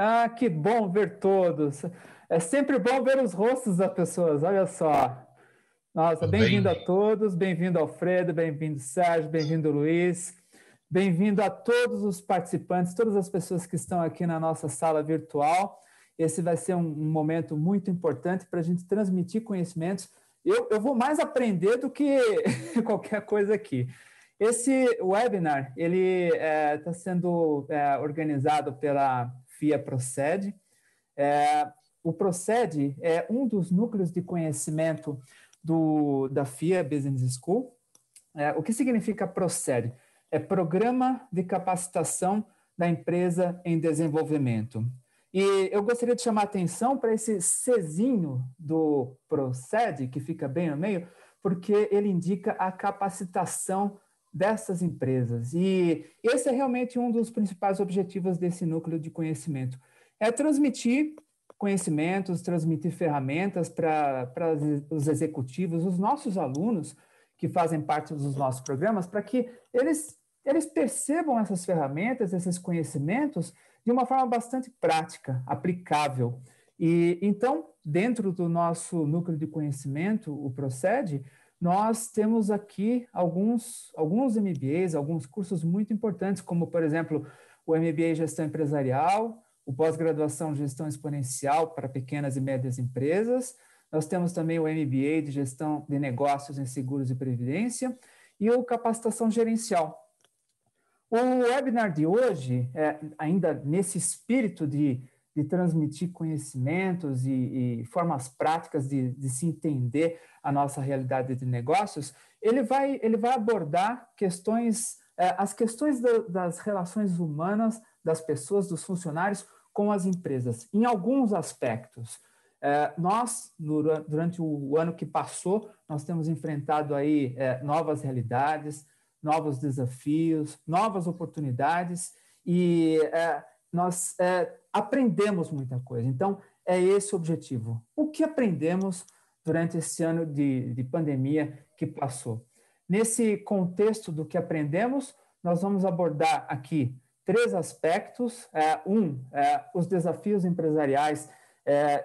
Ah, que bom ver todos. É sempre bom ver os rostos das pessoas, olha só. Nossa, Tudo bem? bem-vindo a todos, bem-vindo Alfredo, bem-vindo Sérgio, bem-vindo Luiz, bem-vindo a todos os participantes, todas as pessoas que estão aqui na nossa sala virtual. Esse vai ser um momento muito importante para a gente transmitir conhecimentos. Eu vou mais aprender do que qualquer coisa aqui. Esse webinar, ele está sendo organizado pela FIA Procede. O Procede é um dos núcleos de conhecimento da FIA Business School. O que significa Procede? É Programa de Capacitação da Empresa em Desenvolvimento. E eu gostaria de chamar a atenção para esse Czinho do Procede, que fica bem no meio, porque ele indica a capacitação dessas empresas. E esse é realmente um dos principais objetivos desse núcleo de conhecimento. É transmitir conhecimentos, transmitir ferramentas para os executivos, os nossos alunos que fazem parte dos nossos programas, para que eles percebam essas ferramentas, esses conhecimentos, de uma forma bastante prática, aplicável. E então, dentro do nosso núcleo de conhecimento, o Procede, nós temos aqui alguns MBAs, alguns cursos muito importantes, como, por exemplo, o MBA em Gestão Empresarial, o pós-graduação em Gestão Exponencial para pequenas e médias empresas. Nós temos também o MBA de Gestão de Negócios em Seguros e Previdência e o Capacitação Gerencial. O webinar de hoje, ainda nesse espírito de transmitir conhecimentos e formas práticas de se entender a nossa realidade de negócios, ele vai abordar as questões das relações humanas das pessoas, dos funcionários com as empresas, em alguns aspectos. Nós, durante o ano que passou, nós temos enfrentado aí novas realidades, novos desafios, novas oportunidades e nós aprendemos muita coisa. Então, é esse o objetivo. O que aprendemos durante esse ano de pandemia que passou? Nesse contexto do que aprendemos, nós vamos abordar aqui 3 aspectos. Os desafios empresariais,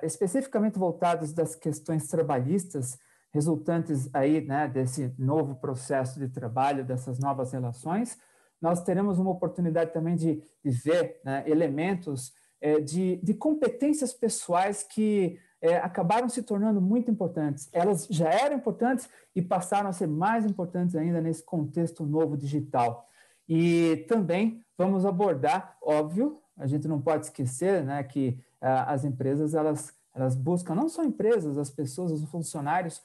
especificamente voltados das questões trabalhistas, resultantes aí, né, desse novo processo de trabalho, dessas novas relações. Nós teremos uma oportunidade também de ver, né, elementos de competências pessoais que acabaram se tornando muito importantes. Elas já eram importantes e passaram a ser mais importantes ainda nesse contexto novo digital. E também vamos abordar, óbvio, a gente não pode esquecer, né, que as empresas, elas buscam, não só empresas, as pessoas, os funcionários,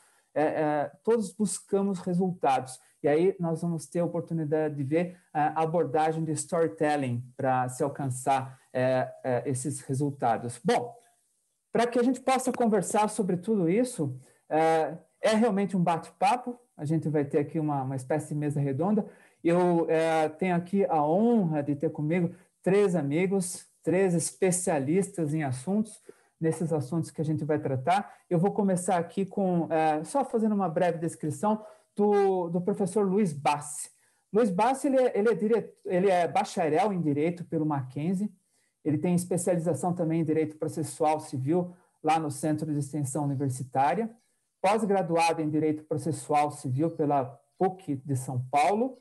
todos buscamos resultados. E aí nós vamos ter a oportunidade de ver a abordagem de storytelling para se alcançar esses resultados. Bom, para que a gente possa conversar sobre tudo isso, é realmente um bate-papo. A gente vai ter aqui uma espécie de mesa redonda. Eu tenho aqui a honra de ter comigo 3 amigos, 3 especialistas em assuntos, nesses assuntos que a gente vai tratar. Eu vou começar aqui com, só fazendo uma breve descrição do professor Luiz Bassi. Luiz Bassi, ele é bacharel em Direito pelo Mackenzie, ele tem especialização também em Direito Processual Civil, lá no Centro de Extensão Universitária, pós-graduado em Direito Processual Civil pela PUC de São Paulo,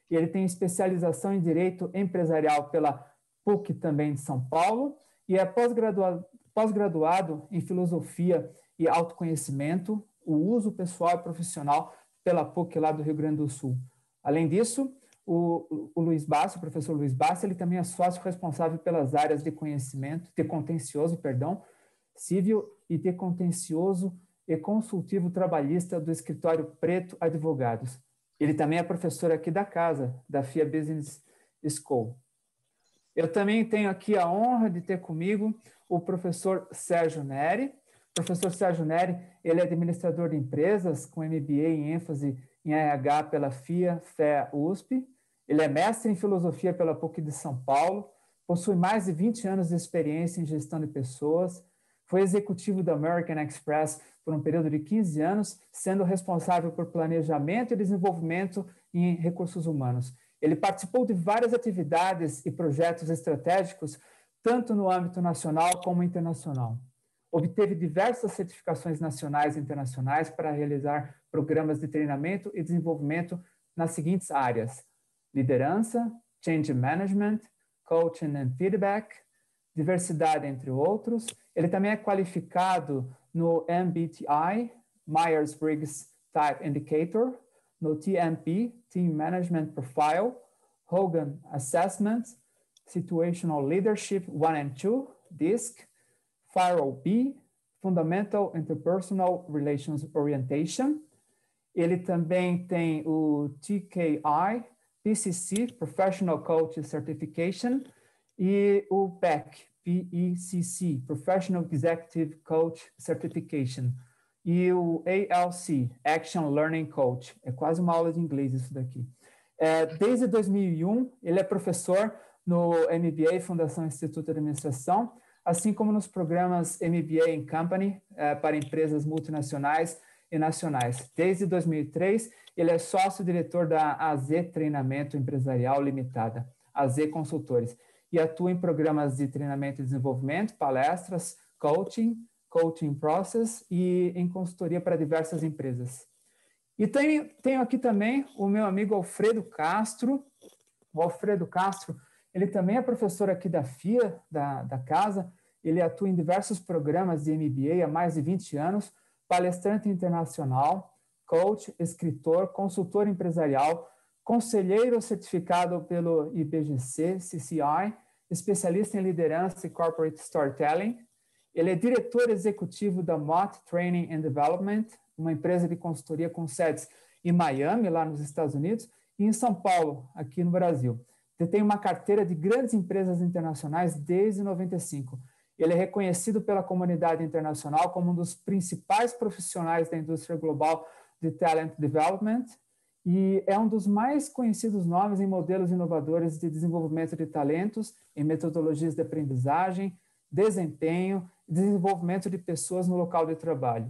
e ele tem especialização em Direito Empresarial pela PUC também de São Paulo, e é pós-graduado em Filosofia e Autoconhecimento, o uso pessoal e profissional pela PUC lá do Rio Grande do Sul. Além disso, o Luiz Bassi, o professor Luiz Bassi, ele também é sócio responsável pelas áreas de contencioso, civil e de contencioso e consultivo trabalhista do Escritório Preto Advogados. Ele também é professor aqui da casa, da FIA Business School. Eu também tenho aqui a honra de ter comigo o professor Sérgio Neri. O professor Sérgio Neri, ele é administrador de empresas com MBA em ênfase em RH pela FIA, FEA, USP. Ele é mestre em filosofia pela PUC de São Paulo, possui mais de 20 anos de experiência em gestão de pessoas, foi executivo da American Express por um período de 15 anos, sendo responsável por planejamento e desenvolvimento em recursos humanos. Ele participou de várias atividades e projetos estratégicos, tanto no âmbito nacional como internacional. Obteve diversas certificações nacionais e internacionais para realizar programas de treinamento e desenvolvimento nas seguintes áreas: liderança, change management, coaching and feedback, diversidade, entre outros. Ele também é qualificado no MBTI, Myers-Briggs Type Indicator, no TMP, Team Management Profile, Hogan Assessment, Situational Leadership 1 and 2, DISC, FIRO-B, Fundamental Interpersonal Relations Orientation. Ele também tem o TKI, PCC, Professional Coach Certification, e o PEC, Professional Executive Coach Certification, e o ALC, Action Learning Coach. É quase uma aula de inglês isso daqui. Desde 2001, ele é professor no MBA, Fundação Instituto de Administração, assim como nos programas MBA in Company para empresas multinacionais e nacionais. Desde 2003, ele é sócio-diretor da AZ Treinamento Empresarial Limitada, AZ Consultores, e atua em programas de treinamento e desenvolvimento, palestras, coaching process e em consultoria para diversas empresas. E tenho aqui também o meu amigo Alfredo Castro. O Alfredo Castro, ele também é professor aqui da FIA, da casa. Ele atua em diversos programas de MBA há mais de 20 anos, palestrante internacional, coach, escritor, consultor empresarial, conselheiro certificado pelo IBGC, CCI, especialista em liderança e corporate storytelling. Ele é diretor executivo da Mott Training and Development, uma empresa de consultoria com sedes em Miami, lá nos Estados Unidos, e em São Paulo, aqui no Brasil. Detém uma carteira de grandes empresas internacionais desde 95. Ele é reconhecido pela comunidade internacional como um dos principais profissionais da indústria global de talent development e é um dos mais conhecidos nomes em modelos inovadores de desenvolvimento de talentos, em metodologias de aprendizagem, desempenho e desenvolvimento de pessoas no local de trabalho.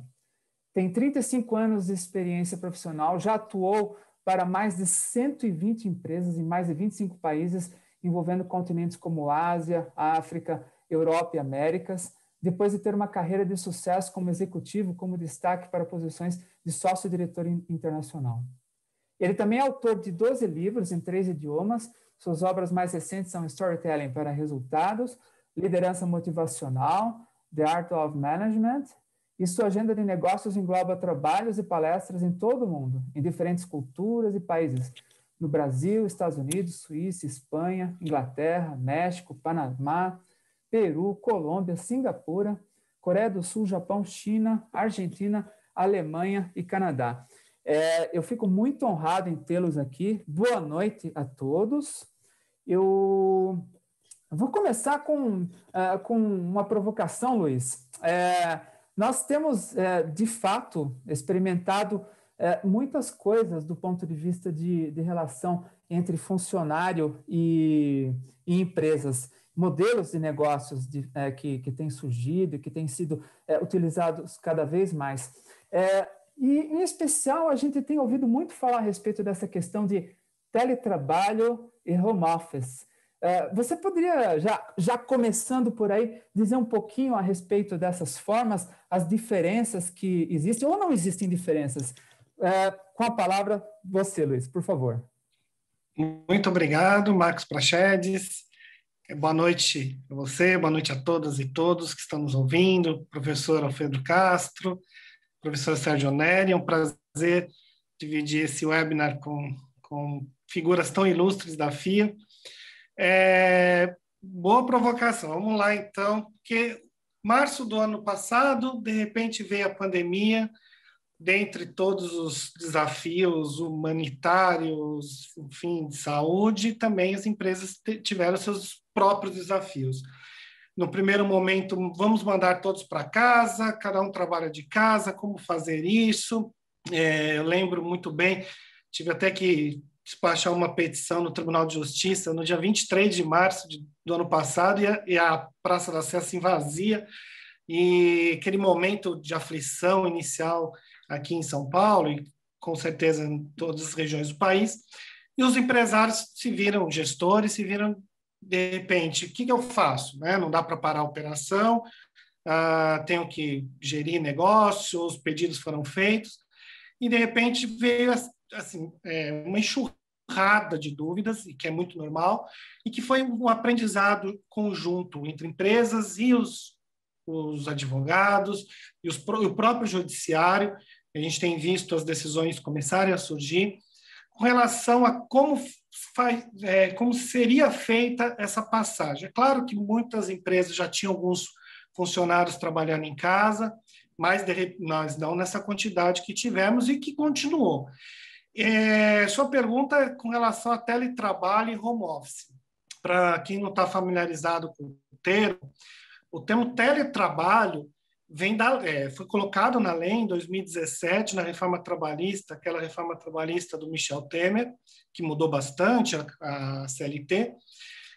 Tem 35 anos de experiência profissional, já atuou para mais de 120 empresas em mais de 25 países, envolvendo continentes como Ásia, África, Europa e Américas, depois de ter uma carreira de sucesso como executivo, como destaque para posições de sócio-diretor internacional. Ele também é autor de 12 livros em 3 idiomas. Suas obras mais recentes são Storytelling para Resultados, Liderança Motivacional, The Art of Management, e sua agenda de negócios engloba trabalhos e palestras em todo o mundo, em diferentes culturas e países, no Brasil, Estados Unidos, Suíça, Espanha, Inglaterra, México, Panamá, Peru, Colômbia, Singapura, Coreia do Sul, Japão, China, Argentina, Alemanha e Canadá. Eu fico muito honrado em tê-los aqui. Boa noite a todos. Eu vou começar com uma provocação, Luiz. Nós temos, de fato, experimentado muitas coisas do ponto de vista de relação entre funcionário e empresas, modelos de negócios que têm surgido e que têm sido utilizados cada vez mais. E, em especial, a gente tem ouvido muito falar a respeito dessa questão de teletrabalho e home office. Você poderia, já começando por aí, dizer um pouquinho a respeito dessas formas, as diferenças que existem ou não existem diferenças? Com a palavra, você, Luiz, por favor. Muito obrigado, Marcos Prachedes. Boa noite a você, boa noite a todas e todos que estão nos ouvindo, professor Alfredo Castro, professor Sérgio Neri. É um prazer dividir esse webinar com figuras tão ilustres da FIA. Boa provocação. Vamos lá, então, porque março do ano passado, de repente, veio a pandemia, dentre todos os desafios humanitários, enfim, de saúde, também as empresas tiveram seus próprios desafios. No primeiro momento, vamos mandar todos para casa, cada um trabalha de casa, como fazer isso? Eu lembro muito bem, tive até que despachar uma petição no Tribunal de Justiça no dia 23 de março do ano passado, e a Praça da Sé assim vazia, e aquele momento de aflição inicial aqui em São Paulo, e com certeza em todas as regiões do país, e os empresários se viram, gestores se viram de repente, o que eu faço? Né? Não dá para parar a operação, tenho que gerir negócio, os pedidos foram feitos, e de repente veio assim, uma enxurrada de dúvidas, e que é muito normal, e que foi um aprendizado conjunto entre empresas e os advogados e o próprio judiciário. A gente tem visto as decisões começarem a surgir com relação a como seria feita essa passagem. É claro que muitas empresas já tinham alguns funcionários trabalhando em casa, mas nós não nessa quantidade que tivemos e que continuou. Sua pergunta é com relação a teletrabalho e home office. Para quem não está familiarizado com o termo teletrabalho foi colocado na lei em 2017, na reforma trabalhista, aquela reforma trabalhista do Michel Temer, que mudou bastante a CLT,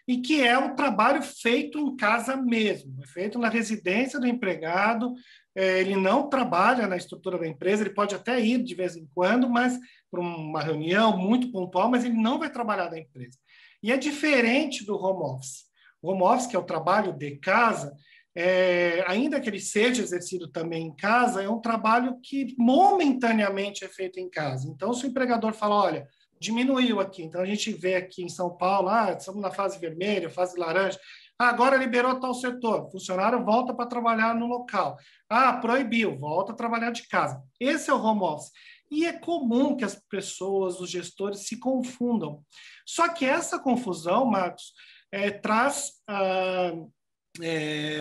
e que é o trabalho feito em casa mesmo, feito na residência do empregado. Ele não trabalha na estrutura da empresa, ele pode até ir de vez em quando, mas para uma reunião muito pontual, mas ele não vai trabalhar da empresa. E é diferente do home office. O home office, que é o trabalho de casa, ainda que ele seja exercido também em casa, é um trabalho que momentaneamente é feito em casa. Então, se o empregador fala, olha, diminuiu aqui, então a gente vê aqui em São Paulo, estamos na fase vermelha, fase laranja, agora liberou tal setor, o funcionário volta para trabalhar no local. Proibiu, volta a trabalhar de casa. Esse é o home office. E é comum que as pessoas, os gestores, se confundam. Só que essa confusão, Marcos, traz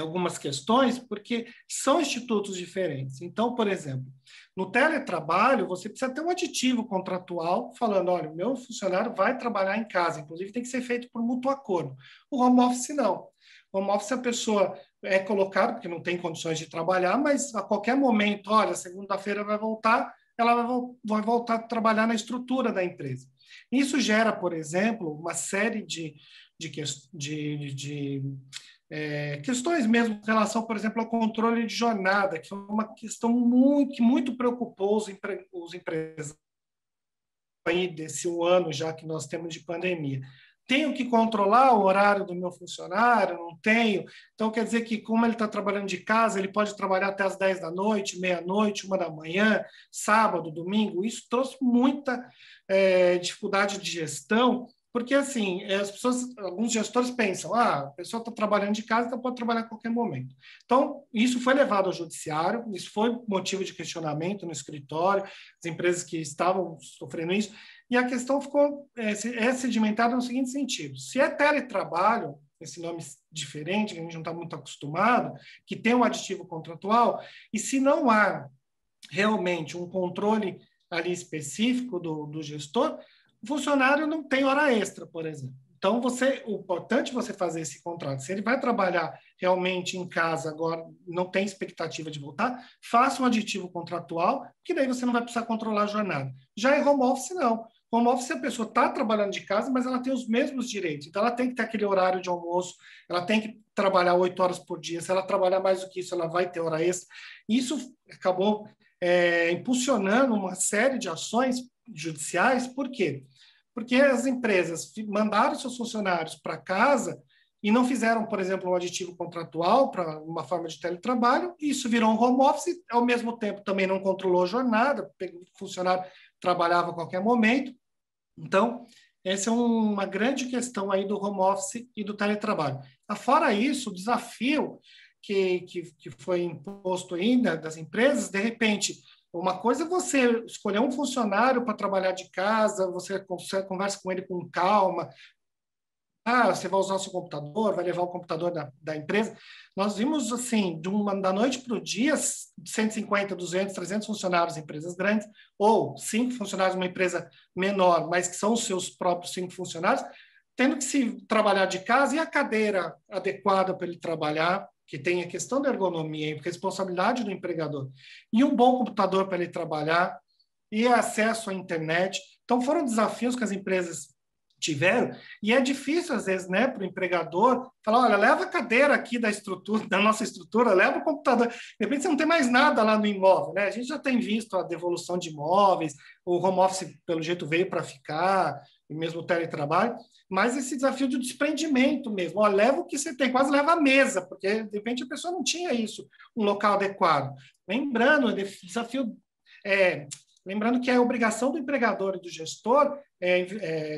algumas questões, porque são institutos diferentes. Então, por exemplo, no teletrabalho, você precisa ter um aditivo contratual falando, olha, o meu funcionário vai trabalhar em casa, inclusive tem que ser feito por mútuo acordo. O home office, não. O home office, a pessoa é colocada, porque não tem condições de trabalhar, mas a qualquer momento, olha, segunda-feira vai voltar, ela vai voltar a trabalhar na estrutura da empresa. Isso gera, por exemplo, uma série de questões mesmo em relação, por exemplo, ao controle de jornada, que é uma questão que muito preocupou os empresários aí desse ano já que nós temos de pandemia. Tenho que controlar o horário do meu funcionário? Não tenho. Então, quer dizer que, como ele está trabalhando de casa, ele pode trabalhar até as 10 da noite, meia-noite, 1 da manhã, sábado, domingo. Isso trouxe muita dificuldade de gestão, porque, assim, alguns gestores pensam, a pessoa está trabalhando de casa, então pode trabalhar a qualquer momento. Então, isso foi levado ao judiciário, isso foi motivo de questionamento no escritório, as empresas que estavam sofrendo isso, e a questão ficou sedimentada no seguinte sentido: se é teletrabalho, esse nome diferente, que a gente não está muito acostumado, que tem um aditivo contratual, e se não há realmente um controle ali específico do gestor, o funcionário não tem hora extra, por exemplo. Então, o importante é você fazer esse contrato. Se ele vai trabalhar realmente em casa agora, não tem expectativa de voltar, faça um aditivo contratual, que daí você não vai precisar controlar a jornada. Já em home office, não. Home office, a pessoa está trabalhando de casa, mas ela tem os mesmos direitos. Então, ela tem que ter aquele horário de almoço, ela tem que trabalhar 8 horas por dia. Se ela trabalhar mais do que isso, ela vai ter hora extra. Isso acabou impulsionando uma série de ações judiciais. Por quê? Porque as empresas mandaram seus funcionários para casa e não fizeram, por exemplo, um aditivo contratual para uma forma de teletrabalho, e isso virou um home office, ao mesmo tempo também não controlou a jornada, o funcionário trabalhava a qualquer momento. Então, essa é uma grande questão aí do home office e do teletrabalho. Fora isso, o desafio que foi imposto ainda das empresas, de repente, uma coisa é você escolher um funcionário para trabalhar de casa, você conversa com ele com calma, você vai usar o seu computador, vai levar o computador da empresa. Nós vimos, assim, da noite para o dia, 150, 200, 300 funcionários em empresas grandes, ou 5 funcionários numa empresa menor, mas que são os seus próprios 5 funcionários, tendo que se trabalhar de casa, e a cadeira adequada para ele trabalhar, que tem a questão da ergonomia, a responsabilidade do empregador, e um bom computador para ele trabalhar, e acesso à internet. Então, foram desafios que as empresas tiveram, e é difícil, às vezes, né, para o empregador falar, olha, leva a cadeira aqui da nossa estrutura, leva o computador. De repente, você não tem mais nada lá no imóvel, né? A gente já tem visto a devolução de imóveis, o home office, pelo jeito, veio para ficar, e mesmo o teletrabalho, mas esse desafio de desprendimento mesmo. Ó, leva o que você tem, quase leva a mesa, porque de repente a pessoa não tinha isso, um local adequado. Lembrando, desafio, lembrando que é obrigação do empregador e do gestor,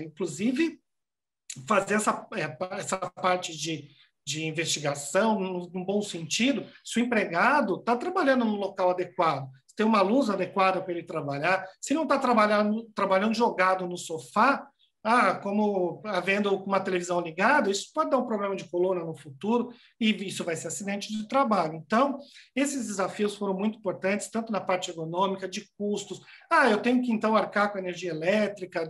inclusive, fazer essa parte de investigação, num bom sentido, se o empregado está trabalhando no local adequado, se tem uma luz adequada para ele trabalhar, se não está trabalhando jogado no sofá, como havendo uma televisão ligada, isso pode dar um problema de coluna no futuro e isso vai ser acidente de trabalho. Então, esses desafios foram muito importantes, tanto na parte ergonômica, de custos. Eu tenho que, então, arcar com a energia elétrica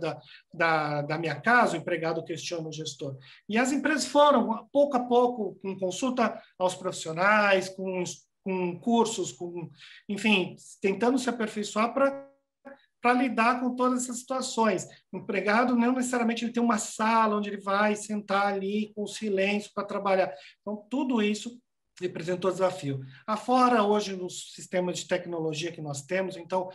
da minha casa, o empregado questiona o gestor. E as empresas foram, pouco a pouco, com consulta aos profissionais, com cursos, enfim, tentando se aperfeiçoar para lidar com todas essas situações. O empregado não necessariamente ele tem uma sala onde ele vai sentar ali com silêncio para trabalhar. Então, tudo isso representou desafio. Afora, hoje, no sistema de tecnologia que nós temos, então,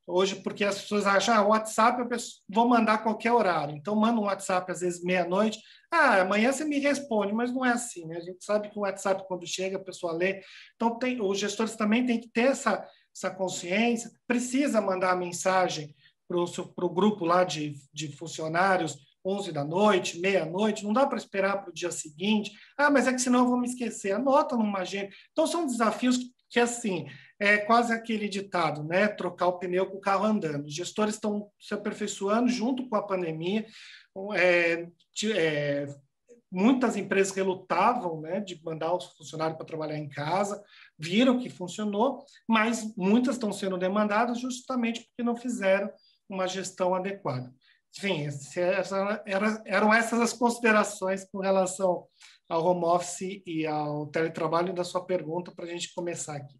hoje, porque as pessoas acham, o WhatsApp, vou mandar a qualquer horário. Então, manda um WhatsApp, às vezes, meia-noite, amanhã você me responde, mas não é assim, né? A gente sabe que o WhatsApp, quando chega, a pessoa lê. Então, os gestores também têm que ter essa consciência, precisa mandar a mensagem para o grupo lá de funcionários 11 da noite, meia-noite, não dá para esperar para o dia seguinte. Mas é que senão eu vou me esquecer. Anota numa agenda. Então, são desafios que assim, é quase aquele ditado, né? Trocar o pneu com o carro andando. Os gestores estão se aperfeiçoando junto com a pandemia. Muitas empresas relutavam, né, de mandar os funcionários para trabalhar em casa, viram que funcionou, mas muitas estão sendo demandadas justamente porque não fizeram uma gestão adequada. Enfim, eram essas as considerações com relação ao home office e ao teletrabalho da sua pergunta para a gente começar aqui.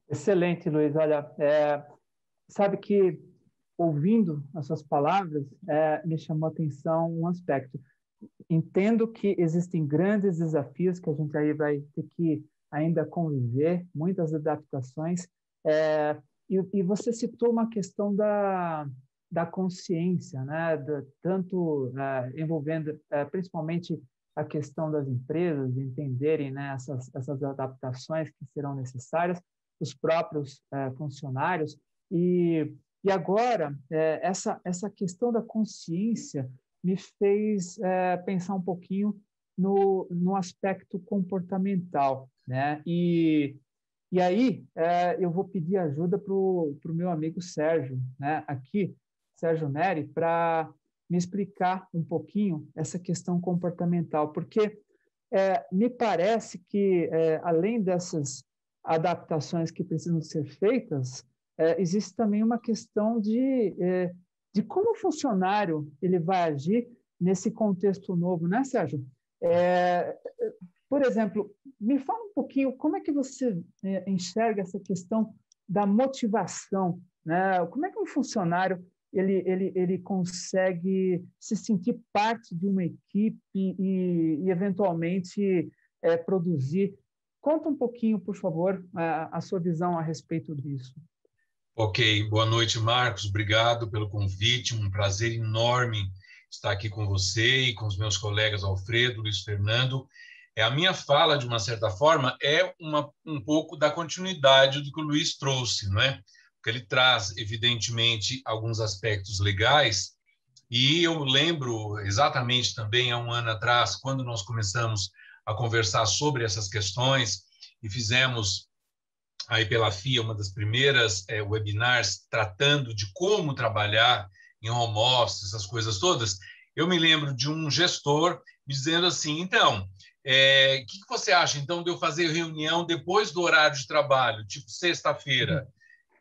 Excelente, Luiz. Olha, sabe que ouvindo as suas palavras, me chamou a atenção um aspecto. Entendo que existem grandes desafios que a gente aí vai ter que ainda conviver, muitas adaptações, e você citou uma questão da consciência, né? Tanto envolvendo principalmente a questão das empresas, de entenderem, né, essas adaptações que serão necessárias, os próprios funcionários, e agora essa questão da consciência me fez pensar um pouquinho no aspecto comportamental, né? E aí eu vou pedir ajuda para o meu amigo Sérgio, né? Aqui, Sérgio Neri, para me explicar um pouquinho essa questão comportamental, porque me parece que, além dessas adaptações que precisam ser feitas, existe também uma questão de como o funcionário ele vai agir nesse contexto novo, né, Sérgio? Por exemplo, me fala um pouquinho como é que você enxerga essa questão da motivação, né? Como é que um funcionário ele consegue se sentir parte de uma equipe e eventualmente produzir? Conta um pouquinho, por favor, a sua visão a respeito disso. Ok, boa noite, Marcos. Obrigado pelo convite. Um prazer enorme estar aqui com você e com os meus colegas Alfredo, Luiz Fernando. A minha fala, de uma certa forma, é um pouco da continuidade do que o Luiz trouxe, não é? Porque ele traz, evidentemente, alguns aspectos legais, e eu lembro exatamente também, há um ano atrás, quando nós começamos a conversar sobre essas questões e fizemos aí pela FIA uma das primeiras webinars tratando de como trabalhar em home office, essas coisas todas, eu me lembro de um gestor dizendo assim, então, que você acha, então, de eu fazer reunião depois do horário de trabalho, tipo sexta-feira?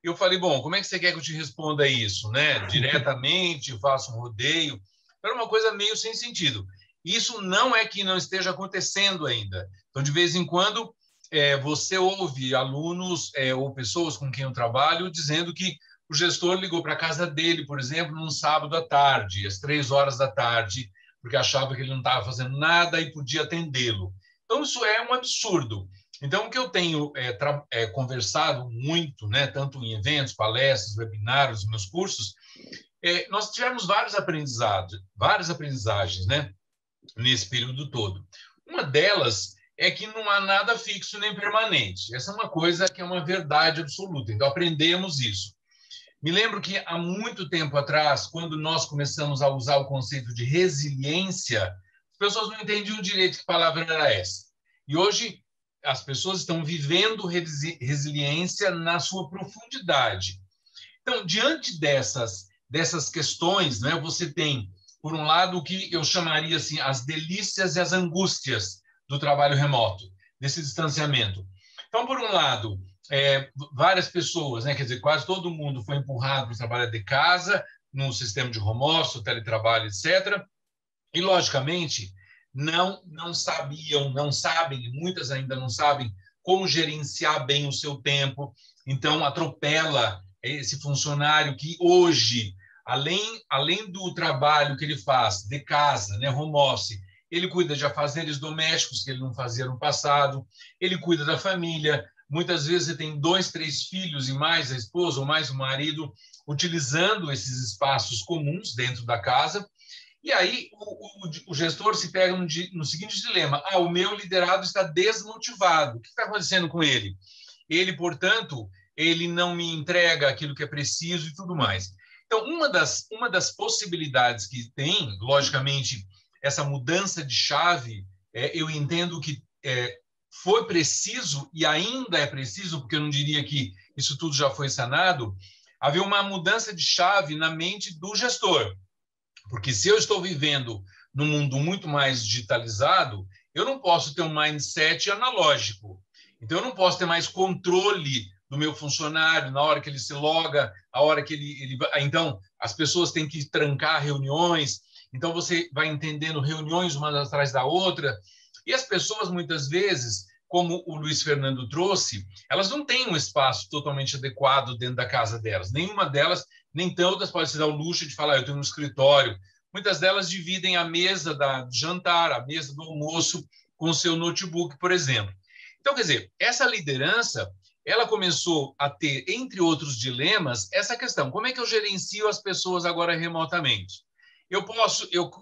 Eu falei, bom, como é que você quer que eu te responda isso, né? Diretamente, faço um rodeio? Era uma coisa meio sem sentido. Isso não é que não esteja acontecendo ainda. Então, de vez em quando, você ouve alunos ou pessoas com quem eu trabalho dizendo que o gestor ligou para a casa dele, por exemplo, num sábado à tarde, às 3 horas da tarde, porque achava que ele não estava fazendo nada e podia atendê-lo. Então, isso é um absurdo. Então, o que eu tenho conversado muito, né, tanto em eventos, palestras, webinários, meus cursos, nós tivemos várias aprendizagens, né, nesse período todo. Uma delas é que não há nada fixo nem permanente. Essa é uma coisa que é uma verdade absoluta. Então, aprendemos isso. Me lembro que há muito tempo atrás, quando nós começamos a usar o conceito de resiliência, as pessoas não entendiam direito que palavra era essa. E hoje as pessoas estão vivendo resiliência na sua profundidade. Então, diante dessas questões, né, você tem, por um lado, o que eu chamaria assim, as delícias e as angústias do trabalho remoto, desse distanciamento. Então, por um lado, várias pessoas, né, quer dizer, quase todo mundo foi empurrado para trabalhar de casa, no sistema de home office, teletrabalho, etc. E, logicamente, não sabem, muitas ainda não sabem como gerenciar bem o seu tempo. Então, atropela esse funcionário que hoje, além do trabalho que ele faz de casa, né, home office, ele cuida de afazeres domésticos que ele não fazia no passado, ele cuida da família. Muitas vezes você tem 2, 3 filhos e mais a esposa ou mais o marido utilizando esses espaços comuns dentro da casa. E aí o gestor se pega no seguinte dilema: o meu liderado está desmotivado. O que está acontecendo com ele? Ele, portanto, ele não me entrega aquilo que é preciso e tudo mais. Então, uma das possibilidades que tem, logicamente, essa mudança de chave, eu entendo que foi preciso, e ainda é preciso, porque eu não diria que isso tudo já foi sanado, haver uma mudança de chave na mente do gestor. Porque se eu estou vivendo num mundo muito mais digitalizado, eu não posso ter um mindset analógico. Então, eu não posso ter mais controle do meu funcionário na hora que ele se loga, a hora que ele... Então, as pessoas têm que trancar reuniões. Então, você vai entendendo reuniões uma atrás da outra. E as pessoas, muitas vezes, como o Luiz Fernando trouxe, elas não têm um espaço totalmente adequado dentro da casa delas. Nenhuma delas, nem todas, podem se dar o luxo de falar, eu tenho um escritório. Muitas delas dividem a mesa do jantar, a mesa do almoço, com o seu notebook, por exemplo. Então, quer dizer, essa liderança, ela começou a ter, entre outros dilemas, essa questão: como é que eu gerencio as pessoas agora remotamente?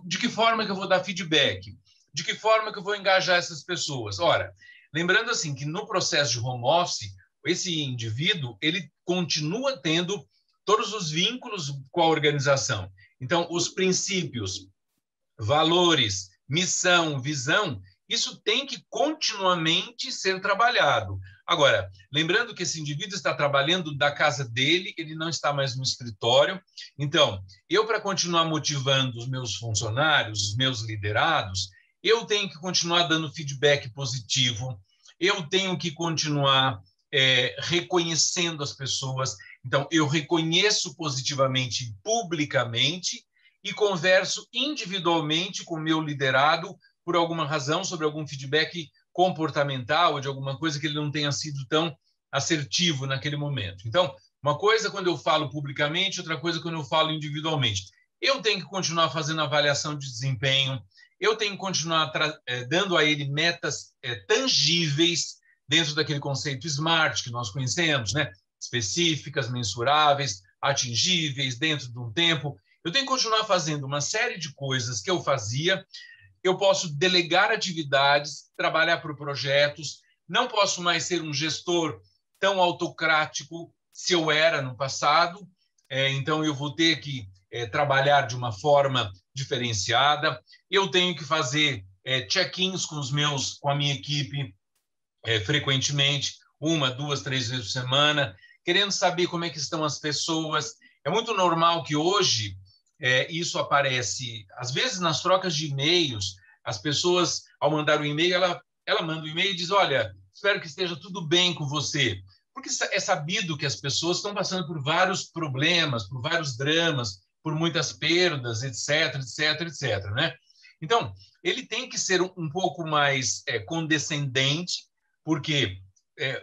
De que forma que eu vou dar feedback? De que forma que eu vou engajar essas pessoas? Ora, lembrando assim que no processo de home office, esse indivíduo, ele continua tendo todos os vínculos com a organização. Então, os princípios, valores, missão, visão, isso tem que continuamente ser trabalhado. Agora, lembrando que esse indivíduo está trabalhando da casa dele, ele não está mais no escritório. Então, para continuar motivando os meus funcionários, os meus liderados, eu tenho que continuar dando feedback positivo, eu tenho que continuar reconhecendo as pessoas. Então, eu reconheço positivamente, publicamente, e converso individualmente com o meu liderado por alguma razão, sobre algum feedback comportamental ou de alguma coisa que ele não tenha sido tão assertivo naquele momento. Então, uma coisa quando eu falo publicamente, outra coisa quando eu falo individualmente. Eu tenho que continuar fazendo avaliação de desempenho, eu tenho que continuar dando a ele metas tangíveis dentro daquele conceito SMART que nós conhecemos, né? Específicas, mensuráveis, atingíveis, dentro de um tempo. Eu tenho que continuar fazendo uma série de coisas que eu fazia. Eu posso delegar atividades, trabalhar por projetos, não posso mais ser um gestor tão autocrático se eu era no passado, então eu vou ter que trabalhar de uma forma diferenciada, eu tenho que fazer check-ins com a minha equipe frequentemente, 1, 2, 3 vezes por semana, querendo saber como é que estão as pessoas. É muito normal que hoje isso aparece, às vezes, nas trocas de e-mails. As pessoas, ao mandar um e-mail, ela manda um e-mail e diz: olha, espero que esteja tudo bem com você. Porque é sabido que as pessoas estão passando por vários problemas, por vários dramas, por muitas perdas, etc, etc, etc, né? Então, ele tem que ser um pouco mais condescendente, porque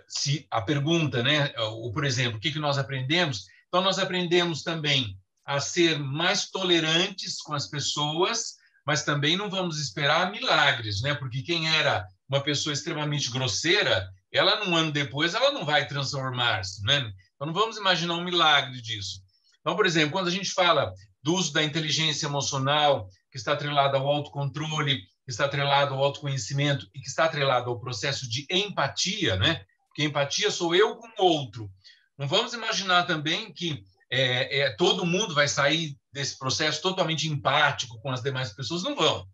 se a pergunta, né, ou, por exemplo, o que nós aprendemos? Então, nós aprendemos também a ser mais tolerantes com as pessoas, mas também não vamos esperar milagres, né? Porque quem era uma pessoa extremamente grosseira, ela, um ano depois, ela não vai transformar-se, né? Então, não vamos imaginar um milagre disso. Então, por exemplo, quando a gente fala do uso da inteligência emocional, que está atrelado ao autocontrole, que está atrelado ao autoconhecimento e que está atrelado ao processo de empatia, né? Porque empatia sou eu com o outro. Não vamos imaginar também que todo mundo vai sair desse processo totalmente empático com as demais pessoas. Não vão.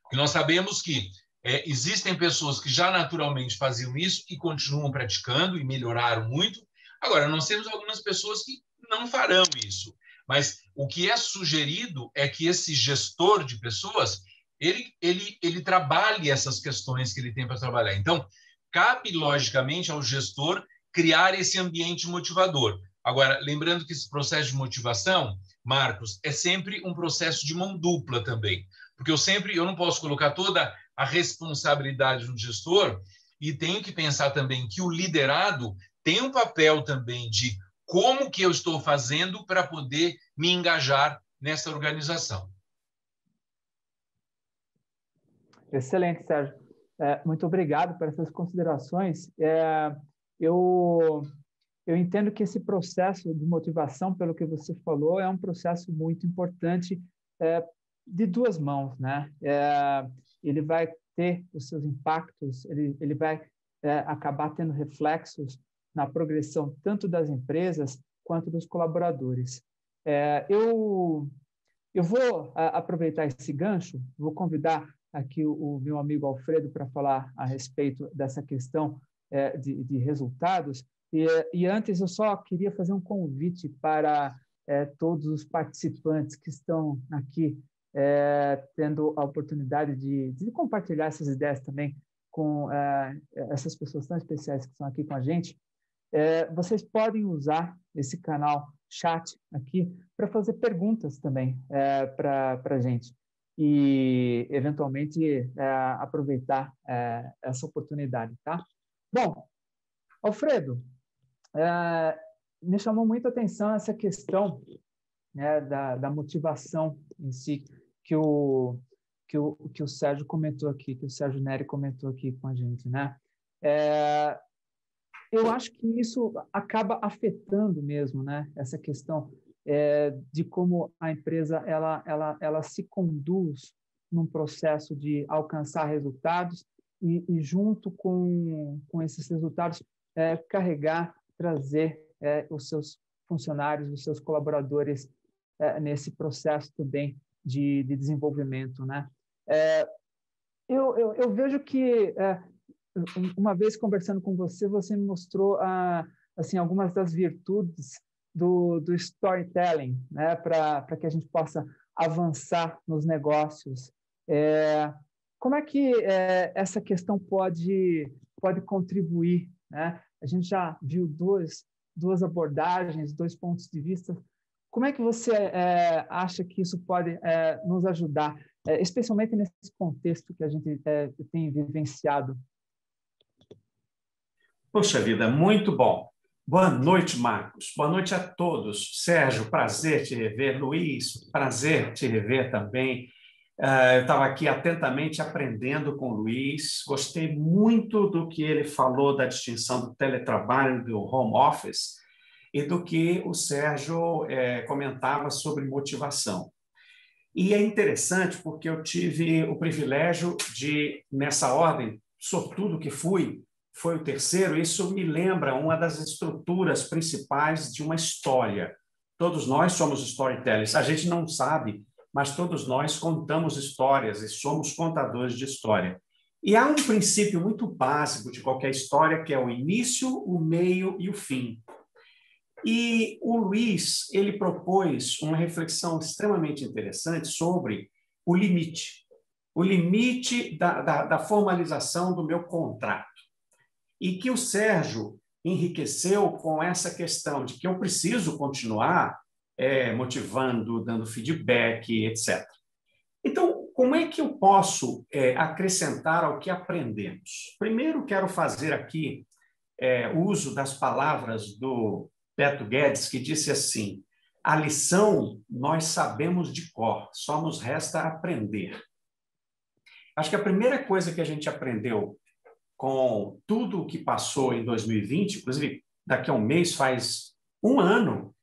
Porque nós sabemos que existem pessoas que já naturalmente faziam isso e continuam praticando e melhoraram muito. Agora, nós temos algumas pessoas que não farão isso. Mas o que é sugerido é que esse gestor de pessoas, ele trabalhe essas questões que ele tem para trabalhar. Então, cabe, logicamente, ao gestor criar esse ambiente motivador. Agora, lembrando que esse processo de motivação, Marcos, é sempre um processo de mão dupla também. Porque eu não posso colocar toda a responsabilidade no gestor e tenho que pensar também que o liderado tem um papel também de como que eu estou fazendo para poder me engajar nessa organização. Excelente, Sérgio. Muito obrigado por essas considerações. Eu entendo que esse processo de motivação, pelo que você falou, é um processo muito importante de duas mãos, né? Ele vai ter os seus impactos, ele vai acabar tendo reflexos na progressão tanto das empresas quanto dos colaboradores. Eu vou aproveitar esse gancho, vou convidar aqui o meu amigo Alfredo para falar a respeito dessa questão de resultados. E antes, eu só queria fazer um convite para todos os participantes que estão aqui tendo a oportunidade de compartilhar essas ideias também com essas pessoas tão especiais que estão aqui com a gente. Vocês podem usar esse canal chat aqui para fazer perguntas também para a gente e, eventualmente, aproveitar essa oportunidade, tá? Bom, Alfredo, me chamou muita atenção essa questão da motivação em si que o Sérgio comentou aqui, que o Sérgio Neri comentou aqui com a gente, né? Eu acho que isso acaba afetando mesmo, né? Essa questão de como a empresa ela se conduz num processo de alcançar resultados e junto com esses resultados carregar, trazer os seus funcionários, os seus colaboradores nesse processo também de desenvolvimento, né? Eu vejo que uma vez conversando com você, você me mostrou assim algumas das virtudes do storytelling, né, para que a gente possa avançar nos negócios. Como é que essa questão pode contribuir, né? A gente já viu duas abordagens, dois pontos de vista. Como é que você acha que isso pode nos ajudar, especialmente nesse contexto que a gente tem vivenciado? Poxa vida, muito bom. Boa noite, Marcos. Boa noite a todos. Sérgio, prazer te rever. Luiz, prazer te rever também. Eu estava aqui atentamente aprendendo com o Luiz. Gostei muito do que ele falou da distinção do teletrabalho e do home office e do que o Sérgio comentava sobre motivação. E é interessante porque eu tive o privilégio de, nessa ordem, sortudo que foi o terceiro, isso me lembra uma das estruturas principais de uma história. Todos nós somos storytellers. A gente não sabe, mas todos nós contamos histórias e somos contadores de história. E há um princípio muito básico de qualquer história, que é o início, o meio e o fim. E o Luiz, ele propôs uma reflexão extremamente interessante sobre o limite da formalização do meu contrato. E que o Sérgio enriqueceu com essa questão de que eu preciso continuar motivando, dando feedback, etc. Então, como é que eu posso acrescentar ao que aprendemos? Primeiro, quero fazer aqui uso das palavras do Beto Guedes, que disse assim: a lição nós sabemos de cor, só nos resta aprender. Acho que a primeira coisa que a gente aprendeu com tudo o que passou em 2020, inclusive daqui a um mês faz um ano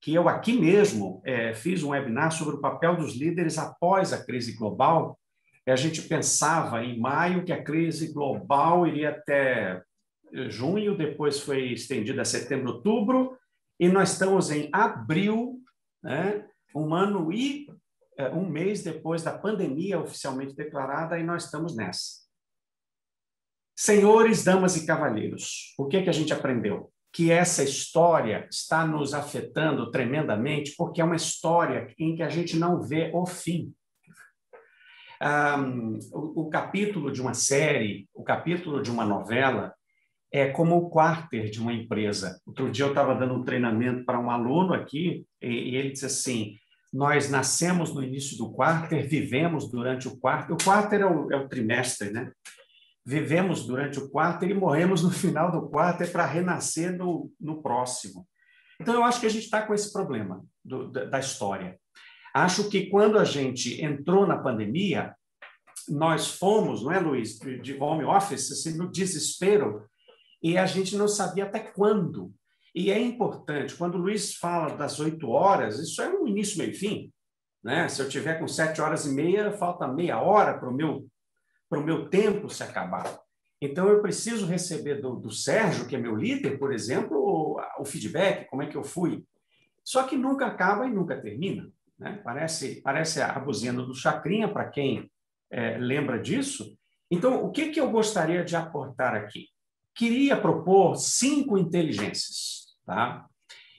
que eu aqui mesmo fiz um webinar sobre o papel dos líderes após a crise global. A gente pensava em maio que a crise global iria até junho, depois foi estendida a setembro, outubro, e nós estamos em abril, né? Um ano e um mês depois da pandemia oficialmente declarada, e nós estamos nessa. Senhores, damas e cavalheiros, o que a gente aprendeu? Que essa história está nos afetando tremendamente, porque é uma história em que a gente não vê o fim. O capítulo de uma série, o capítulo de uma novela, é como o quarter de uma empresa. Outro dia eu estava dando um treinamento para um aluno aqui, e ele disse assim, nós nascemos no início do quarter, vivemos durante o quarter. O quarter é o trimestre, né? Vivemos durante o quarter e morremos no final do quarter para renascer no próximo. Então, eu acho que a gente está com esse problema da história. Acho que quando a gente entrou na pandemia, nós fomos, não é, Luiz, de home office, assim, no desespero, e a gente não sabia até quando. E é importante, quando o Luiz fala das 8 horas, isso é um início, meio e fim, né? Se eu tiver com 7 horas e meia, falta meia hora para o meu tempo se acabar. Então, eu preciso receber do Sérgio, que é meu líder, por exemplo, o feedback, como é que eu fui. Só que nunca acaba e nunca termina, né? Parece a buzina do Chacrinha, para quem lembra disso. Então, o que eu gostaria de aportar aqui? Queria propor 5 inteligências, tá?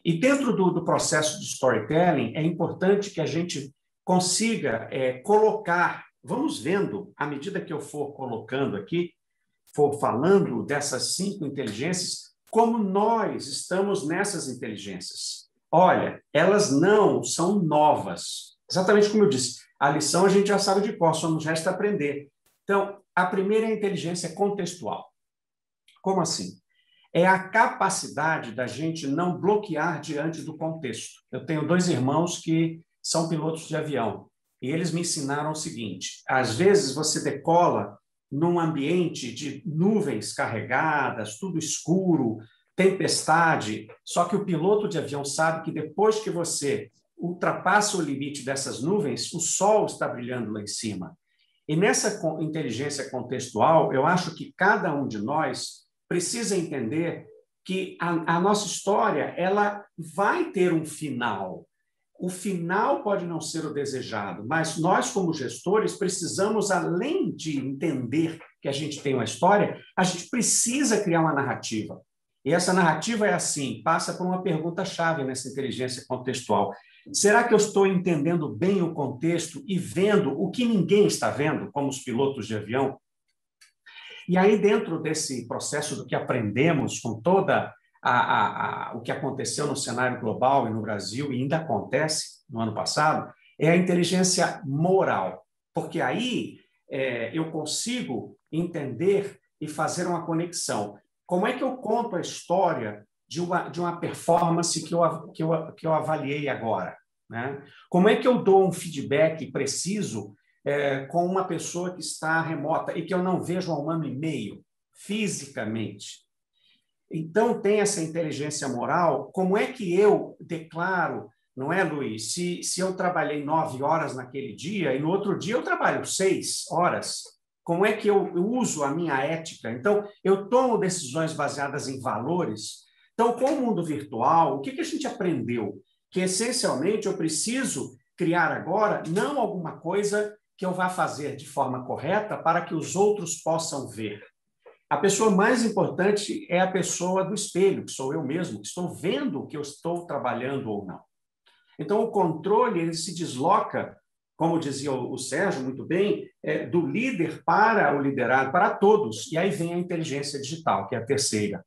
E dentro do processo de storytelling, é importante que a gente consiga colocar, vamos vendo, à medida que eu for colocando aqui, for falando dessas 5 inteligências, como nós estamos nessas inteligências. Olha, elas não são novas. Exatamente como eu disse, a lição a gente já sabe de cor, só nos resta aprender. Então, a primeira é a inteligência contextual. Como assim? É a capacidade da gente não bloquear diante do contexto. Eu tenho 2 irmãos que são pilotos de avião, e eles me ensinaram o seguinte, às vezes você decola num ambiente de nuvens carregadas, tudo escuro, tempestade, só que o piloto de avião sabe que depois que você ultrapassa o limite dessas nuvens, o sol está brilhando lá em cima. E nessa inteligência contextual, eu acho que cada um de nós precisa entender que a nossa história ela vai ter um final. O final pode não ser o desejado, mas nós, como gestores, precisamos, além de entender que a gente tem uma história, a gente precisa criar uma narrativa. E essa narrativa é assim, passa por uma pergunta-chave nessa inteligência contextual. Será que eu estou entendendo bem o contexto e vendo o que ninguém está vendo, como os pilotos de avião? E aí, dentro desse processo do que aprendemos com toda o que aconteceu no cenário global e no Brasil, e ainda acontece no ano passado, é a inteligência moral. Porque aí eu consigo entender e fazer uma conexão. Como é que eu conto a história de uma performance que eu avaliei agora, né? Como é que eu dou um feedback preciso com uma pessoa que está remota e que eu não vejo há 1 ano e meio, fisicamente? Então, tem essa inteligência moral. Como é que eu declaro, não é, Luiz? Se eu trabalhei 9 horas naquele dia e no outro dia eu trabalho 6 horas, como é que eu uso a minha ética? Então, eu tomo decisões baseadas em valores. Então, com o mundo virtual, o que a gente aprendeu? Que, essencialmente, eu preciso criar agora não alguma coisa que eu vá fazer de forma correta para que os outros possam ver. A pessoa mais importante é a pessoa do espelho, que sou eu mesmo, que estou vendo o que eu estou trabalhando ou não. Então, o controle ele se desloca, como dizia o Sérgio muito bem, do líder para o liderado, para todos. E aí vem a inteligência digital, que é a terceira.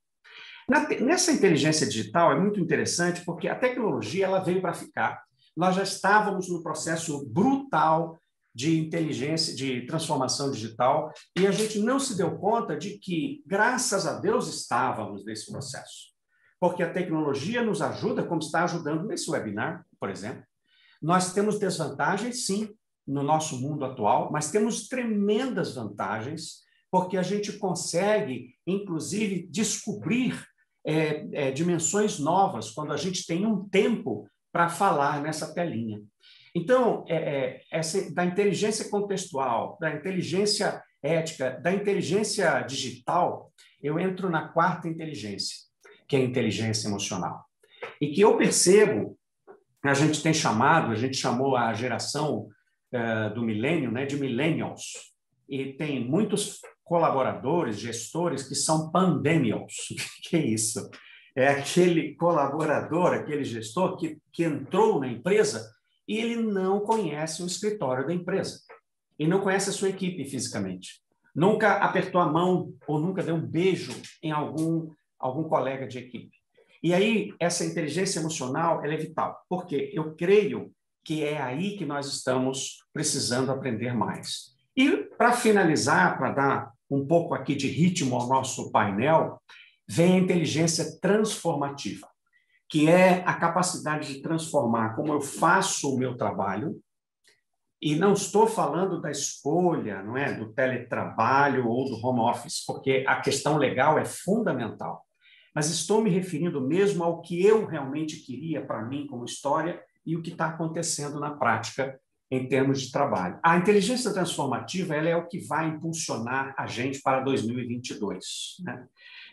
Nessa inteligência digital é muito interessante porque a tecnologia ela veio para ficar. Nós já estávamos no processo brutal de inteligência, de transformação digital, e a gente não se deu conta de que, graças a Deus, estávamos nesse processo. Porque a tecnologia nos ajuda, como está ajudando nesse webinar, por exemplo. Nós temos desvantagens, sim, no nosso mundo atual, mas temos tremendas vantagens, porque a gente consegue, inclusive, descobrir dimensões novas, quando a gente tem um tempo para falar nessa telinha. Então, da inteligência contextual, da inteligência ética, da inteligência digital, eu entro na quarta inteligência, que é a inteligência emocional. E que eu percebo, a gente chamou a geração do milênio, né, de millennials, e tem muitos colaboradores, gestores que são pandemials. O que é isso? É aquele colaborador, aquele gestor que entrou na empresa e ele não conhece o escritório da empresa e não conhece a sua equipe fisicamente. Nunca apertou a mão ou nunca deu um beijo em algum colega de equipe. E aí, essa inteligência emocional ela é vital, porque eu creio que é aí que nós estamos precisando aprender mais. E, para finalizar, para dar um pouco aqui de ritmo ao nosso painel, vem a inteligência transformativa, que é a capacidade de transformar como eu faço o meu trabalho, e não estou falando da escolha, não é, do teletrabalho ou do home office, porque a questão legal é fundamental, mas estou me referindo mesmo ao que eu realmente queria para mim como história e o que está acontecendo na prática em termos de trabalho. A inteligência transformativa ela é o que vai impulsionar a gente para 2022, né?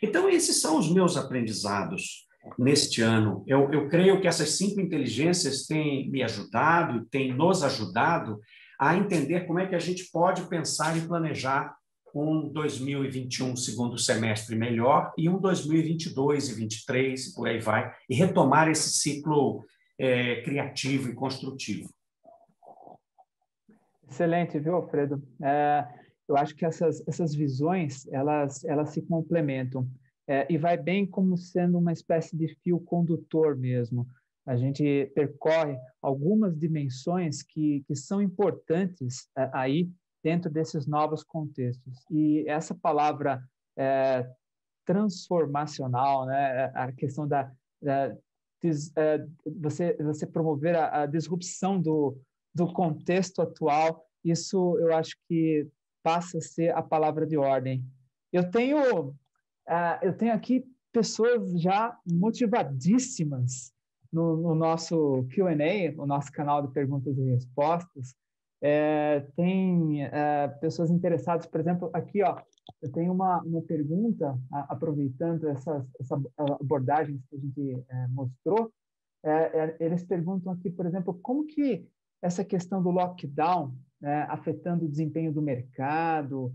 Então, esses são os meus aprendizados neste ano. Eu creio que essas 5 inteligências têm me ajudado, têm nos ajudado a entender como é que a gente pode pensar e planejar um 2021 segundo semestre melhor e um 2022 e 2023, e por aí vai, e retomar esse ciclo criativo e construtivo. Excelente, viu, Alfredo? Eu acho que essas visões, elas se complementam. E vai bem como sendo uma espécie de fio condutor mesmo. A gente percorre algumas dimensões que são importantes aí dentro desses novos contextos. E essa palavra transformacional, né, a questão você promover a disrupção do contexto atual, isso eu acho que passa a ser a palavra de ordem. Eu tenho aqui pessoas já motivadíssimas no nosso Q&A, o nosso canal de perguntas e respostas. Tem pessoas interessadas, por exemplo, aqui, ó, eu tenho uma pergunta, aproveitando essas abordagens que a gente mostrou. Eles perguntam aqui, por exemplo, como que essa questão do lockdown, afetando o desempenho do mercado,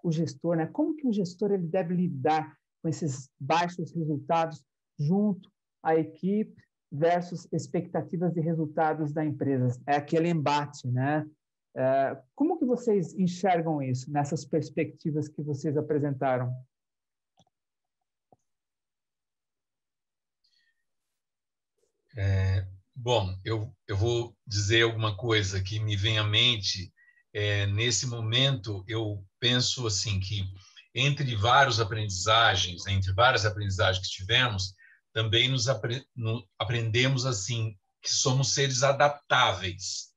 o gestor, né? Como que o gestor ele deve lidar com esses baixos resultados junto à equipe versus expectativas de resultados da empresa? É aquele embate, né? Como que vocês enxergam isso nessas perspectivas que vocês apresentaram? Bom, eu vou dizer alguma coisa que me vem à mente. Nesse momento, eu penso assim que entre várias aprendizagens que tivemos, também aprendemos assim que somos seres adaptáveis.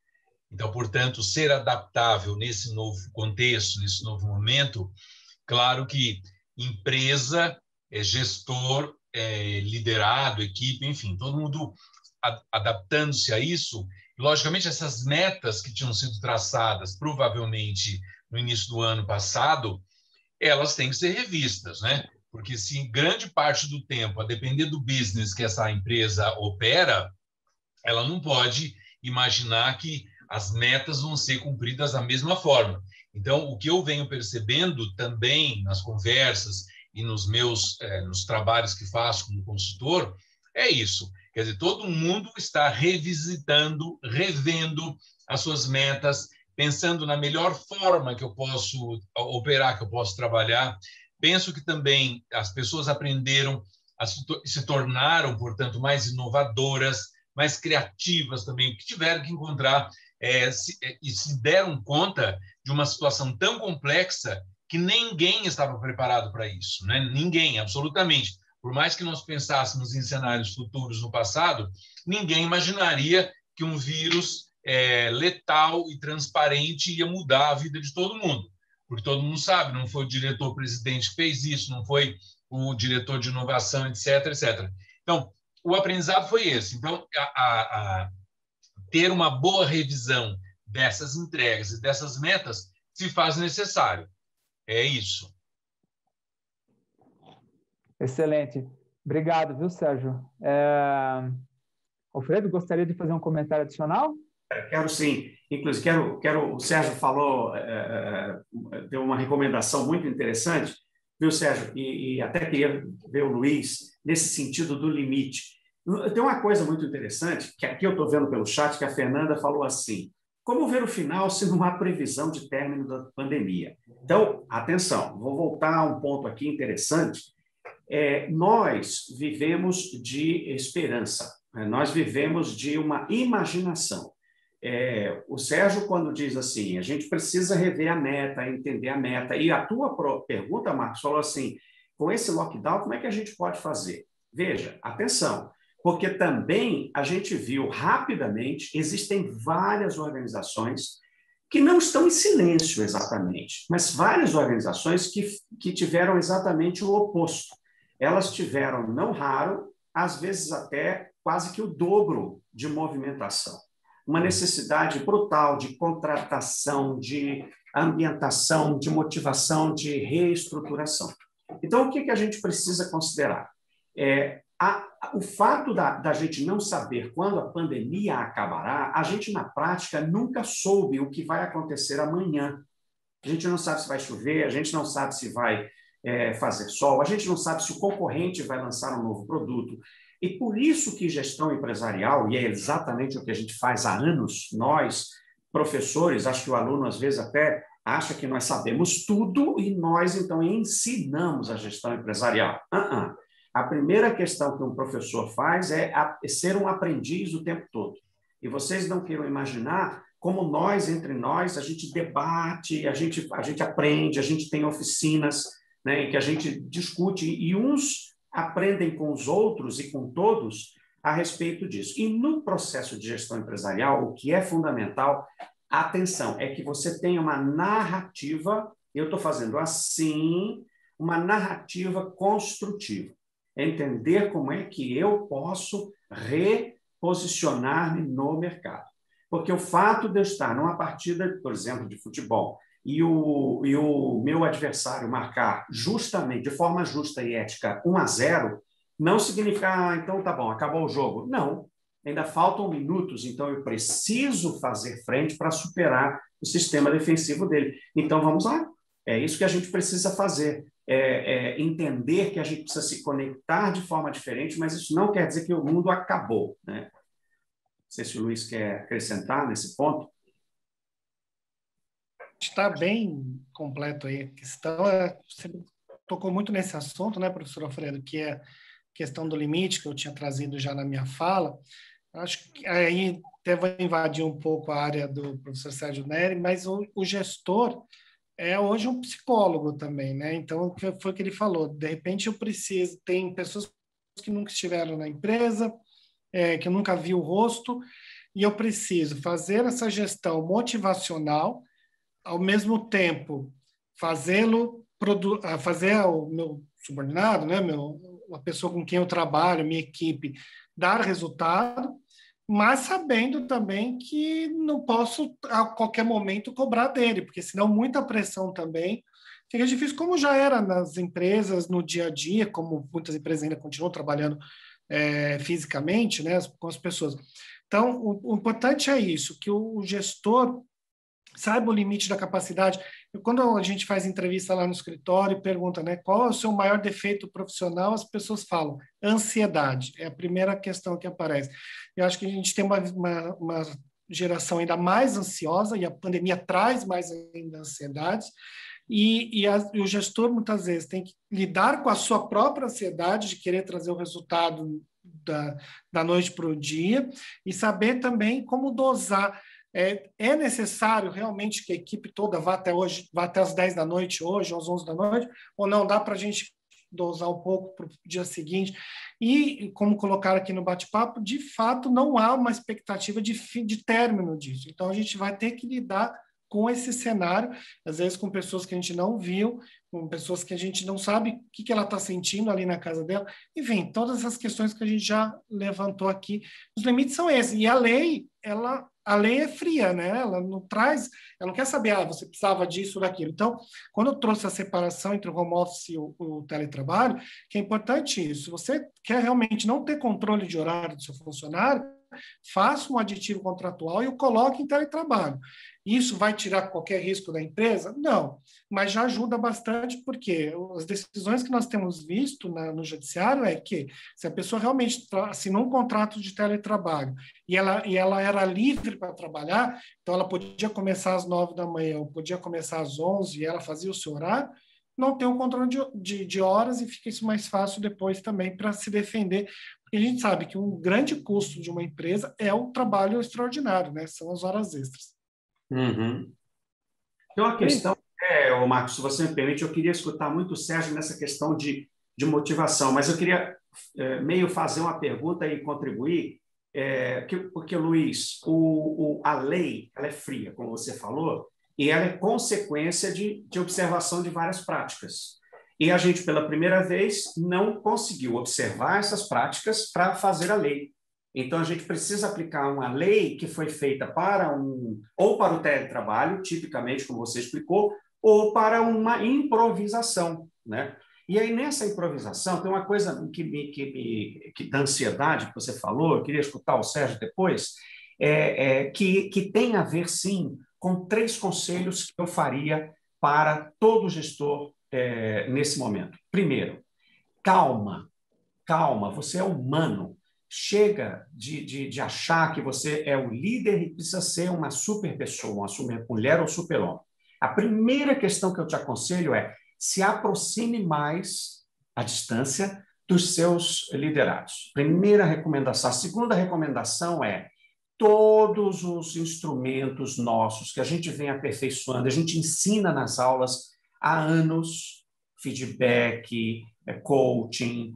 Então, portanto, ser adaptável nesse novo contexto, nesse novo momento, claro que empresa, gestor, liderado, equipe, enfim, todo mundo adaptando-se a isso. Logicamente, essas metas que tinham sido traçadas, provavelmente no início do ano passado, elas têm que ser revistas, né? Porque se grande parte do tempo, a depender do business que essa empresa opera, ela não pode imaginar que as metas vão ser cumpridas da mesma forma. Então, o que eu venho percebendo também nas conversas e nos trabalhos que faço como consultor, é isso. Quer dizer, todo mundo está revisitando, revendo as suas metas, pensando na melhor forma que eu posso operar, que eu posso trabalhar. Penso que também as pessoas aprenderam, se tornaram, portanto, mais inovadoras, mais criativas também, que tiveram que encontrar e se deram conta de uma situação tão complexa que ninguém estava preparado para isso, né? Ninguém, absolutamente. Por mais que nós pensássemos em cenários futuros no passado, ninguém imaginaria que um vírus letal e transparente ia mudar a vida de todo mundo. Porque todo mundo sabe, não foi o diretor-presidente que fez isso, não foi o diretor de inovação, etc., etc. Então, o aprendizado foi esse. Então, ter uma boa revisão dessas entregas e dessas metas se faz necessário. É isso. Excelente. Obrigado, viu, Sérgio? Alfredo, gostaria de fazer um comentário adicional? Quero sim. Inclusive, o Sérgio falou, deu uma recomendação muito interessante, viu, Sérgio? E até queria ver o Luiz nesse sentido do limite. Tem uma coisa muito interessante, que aqui eu estou vendo pelo chat, que a Fernanda falou assim: como ver o final se não há previsão de término da pandemia? Então, atenção, vou voltar a um ponto aqui interessante. Nós vivemos de esperança, nós vivemos de uma imaginação. O Sérgio, quando diz assim, a gente precisa rever a meta, entender a meta, e a tua pergunta, Marcos, falou assim, com esse lockdown, como é que a gente pode fazer? Veja, atenção, porque também a gente viu rapidamente, existem várias organizações que não estão em silêncio exatamente, mas várias organizações que tiveram exatamente o oposto. Elas tiveram, não raro, às vezes até quase que o dobro de movimentação. Uma necessidade brutal de contratação, de ambientação, de motivação, de reestruturação. Então, o que a gente precisa considerar? O fato da gente não saber quando a pandemia acabará, a gente, na prática, nunca soube o que vai acontecer amanhã. A gente não sabe se vai chover, a gente não sabe se vai fazer sol, a gente não sabe se o concorrente vai lançar um novo produto. E por isso que gestão empresarial, e é exatamente o que a gente faz há anos, nós, professores, acho que o aluno às vezes até acha que nós sabemos tudo e nós, então, ensinamos a gestão empresarial. A primeira questão que um professor faz é ser um aprendiz o tempo todo. E vocês não queiram imaginar como nós, entre nós, a gente debate, a gente aprende, a gente tem oficinas, né, em que a gente discute, e uns aprendem com os outros e com todos a respeito disso. E no processo de gestão empresarial, o que é fundamental, atenção, é que você tenha uma narrativa, eu estou fazendo assim, uma narrativa construtiva. Entender como é que eu posso reposicionar-me no mercado. Porque o fato de eu estar numa partida, por exemplo, de futebol, e o meu adversário marcar justamente, de forma justa e ética, 1-0, não significa, então tá bom, acabou o jogo. Não, ainda faltam minutos, então eu preciso fazer frente para superar o sistema defensivo dele. Então vamos lá, é isso que a gente precisa fazer. Entender que a gente precisa se conectar de forma diferente, mas isso não quer dizer que o mundo acabou, né? Não sei se o Luiz quer acrescentar nesse ponto. Está bem completo aí a questão. Você tocou muito nesse assunto, né, professor Alfredo, que é a questão do limite, que eu tinha trazido já na minha fala. Acho que aí até vou invadir um pouco a área do professor Sérgio Neri, mas o gestor é hoje um psicólogo também, né? Então, foi o que ele falou. De repente, eu preciso... Tem pessoas que nunca estiveram na empresa, que eu nunca vi o rosto, e eu preciso fazer essa gestão motivacional, ao mesmo tempo fazer o meu subordinado, né, a pessoa com quem eu trabalho, minha equipe, dar resultado, mas sabendo também que não posso a qualquer momento cobrar dele, porque senão muita pressão também fica difícil, como já era nas empresas, no dia a dia, como muitas empresas ainda continuam trabalhando fisicamente, né, com as pessoas. Então, o importante é isso, que o gestor saiba o limite da capacidade. Quando a gente faz entrevista lá no escritório e pergunta, né, qual é o seu maior defeito profissional, as pessoas falam ansiedade. É a primeira questão que aparece. Eu acho que a gente tem uma geração ainda mais ansiosa e a pandemia traz mais ainda ansiedades. E o gestor, muitas vezes, tem que lidar com a sua própria ansiedade de querer trazer o resultado da noite para o dia e saber também como dosar. É necessário realmente que a equipe toda vá até as 10 da noite hoje, às 11 da noite, ou não? Dá para a gente dosar um pouco para o dia seguinte? E, como colocaram aqui no bate-papo, de fato, não há uma expectativa de término disso. Então, a gente vai ter que lidar com esse cenário, às vezes com pessoas que a gente não viu, com pessoas que a gente não sabe o que ela está sentindo ali na casa dela. Enfim, todas essas questões que a gente já levantou aqui. Os limites são esses. E a lei é fria, né? Ela não traz, ela não quer saber, você precisava disso ou daquilo. Então, quando eu trouxe a separação entre o home office e o teletrabalho, que é importante isso. Se você quer realmente não ter controle de horário do seu funcionário, faça um aditivo contratual e o coloque em teletrabalho. Isso vai tirar qualquer risco da empresa? Não, mas já ajuda bastante, porque as decisões que nós temos visto no judiciário é que se a pessoa realmente assinou um contrato de teletrabalho e ela era livre para trabalhar, então ela podia começar às 9 da manhã, ou podia começar às 11 e ela fazia o seu horário, não tem um controle de horas e fica isso mais fácil depois também para se defender. Porque a gente sabe que um grande custo de uma empresa é o trabalho extraordinário, né? São as horas extras. Uhum. Tem uma questão, Marcos, se você me permite, eu queria escutar muito o Sérgio nessa questão de motivação, mas eu queria meio fazer uma pergunta e contribuir, porque, Luiz, a lei ela é fria, como você falou, e ela é consequência de observação de várias práticas. E a gente, pela primeira vez, não conseguiu observar essas práticas para fazer a lei. Então, a gente precisa aplicar uma lei que foi feita ou para o teletrabalho, tipicamente, como você explicou, ou para uma improvisação, né? E aí, nessa improvisação, tem uma coisa que dá ansiedade, que você falou, eu queria escutar o Sérgio depois, que tem a ver, sim, com 3 conselhos que eu faria para todo gestor nesse momento. Primeiro, calma, você é humano. Chega de achar que você é o líder e precisa ser uma super pessoa, uma super mulher ou super homem. A primeira questão que eu te aconselho é se aproxime mais à distância dos seus liderados. Primeira recomendação. A segunda recomendação é todos os instrumentos nossos que a gente vem aperfeiçoando, a gente ensina nas aulas há anos, feedback, coaching,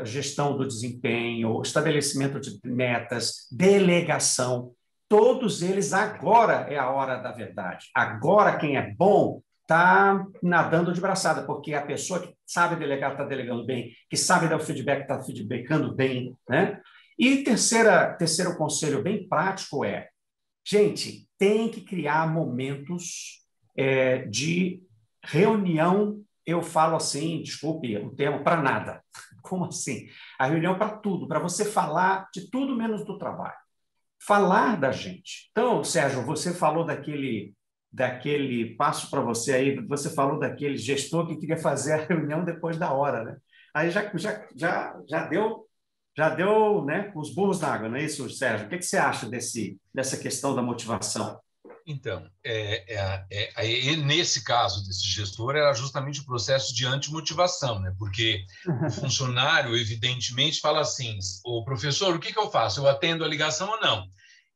gestão do desempenho, estabelecimento de metas, delegação, todos eles agora é a hora da verdade. Agora quem é bom está nadando de braçada, porque a pessoa que sabe delegar está delegando bem, que sabe dar o feedback está feedbackando bem, né? E terceiro conselho bem prático gente, tem que criar momentos de reunião. Eu falo assim, desculpe o termo, para nada. Como assim? A reunião para tudo, para você falar de tudo menos do trabalho. Falar da gente. Então, Sérgio, você falou daquele passo para você aí, você falou daquele gestor que queria fazer a reunião depois da hora, né? Aí já deu, né, os burros na água, não é isso, Sérgio? O que você acha dessa questão da motivação? Então, nesse caso desse gestor, era justamente o processo de antimotivação, né? Porque o funcionário, evidentemente, fala assim, o professor, o que eu faço? Eu atendo a ligação ou não?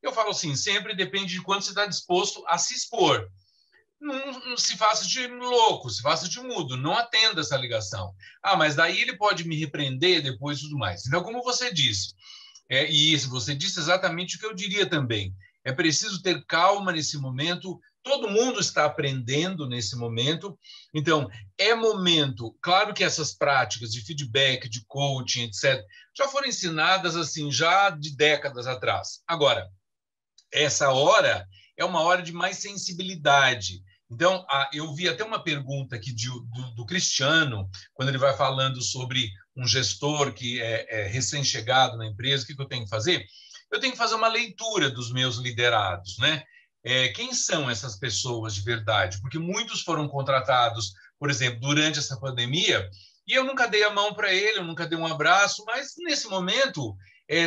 Eu falo assim, sempre depende de quanto você está disposto a se expor. Não se faça de louco, se faça de mudo, não atenda essa ligação. Mas daí ele pode me repreender depois e tudo mais. Então, como você disse, e isso, você disse exatamente o que eu diria também. É preciso ter calma nesse momento, todo mundo está aprendendo nesse momento, então é momento, claro que essas práticas de feedback, de coaching, etc., já foram ensinadas assim, já de décadas atrás. Agora, essa hora é uma hora de mais sensibilidade. Então, eu vi até uma pergunta aqui do Cristiano, quando ele vai falando sobre um gestor que é recém-chegado na empresa, o que eu tenho que fazer? Eu tenho que fazer uma leitura dos meus liderados, né? Quem são essas pessoas de verdade? Porque muitos foram contratados, por exemplo, durante essa pandemia, e eu nunca dei a mão para ele, eu nunca dei um abraço, mas nesse momento,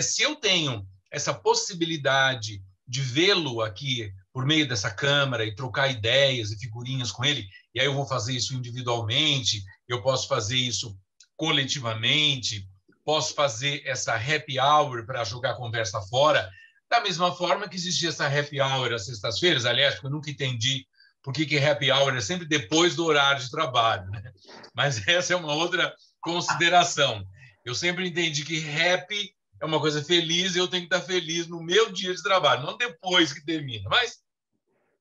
se eu tenho essa possibilidade de vê-lo aqui por meio dessa câmera e trocar ideias e figurinhas com ele, e aí eu vou fazer isso individualmente, eu posso fazer isso coletivamente, posso fazer essa happy hour para jogar conversa fora, da mesma forma que existia essa happy hour às sextas-feiras, aliás, que eu nunca entendi por que happy hour é sempre depois do horário de trabalho, né? Mas essa é uma outra consideração. Eu sempre entendi que happy é uma coisa feliz e eu tenho que estar feliz no meu dia de trabalho, não depois que termina. Mas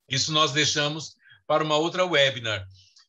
isso nós deixamos para uma outra webinar.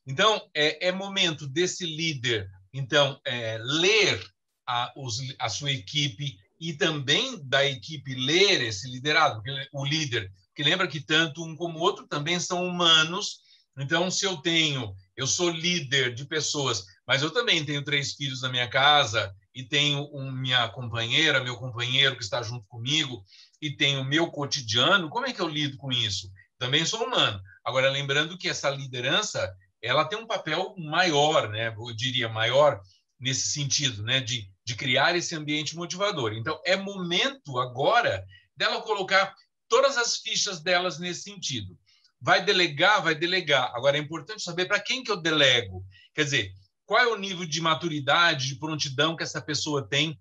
Então, é momento desse líder, então, ler a sua equipe e também da equipe ler esse liderado, porque o líder, que lembra que tanto um como o outro também são humanos. Então, se eu sou líder de pessoas, mas eu também tenho 3 filhos na minha casa e tenho minha companheira, meu companheiro que está junto comigo e tenho o meu cotidiano, como é que eu lido com isso? Também sou humano. Agora, lembrando que essa liderança, ela tem um papel maior, né? Eu diria maior nesse sentido, né? De criar esse ambiente motivador. Então, é momento agora dela colocar todas as fichas delas nesse sentido. Vai delegar, vai delegar. Agora, é importante saber para quem que eu delego. Quer dizer, qual é o nível de maturidade, de prontidão que essa pessoa tem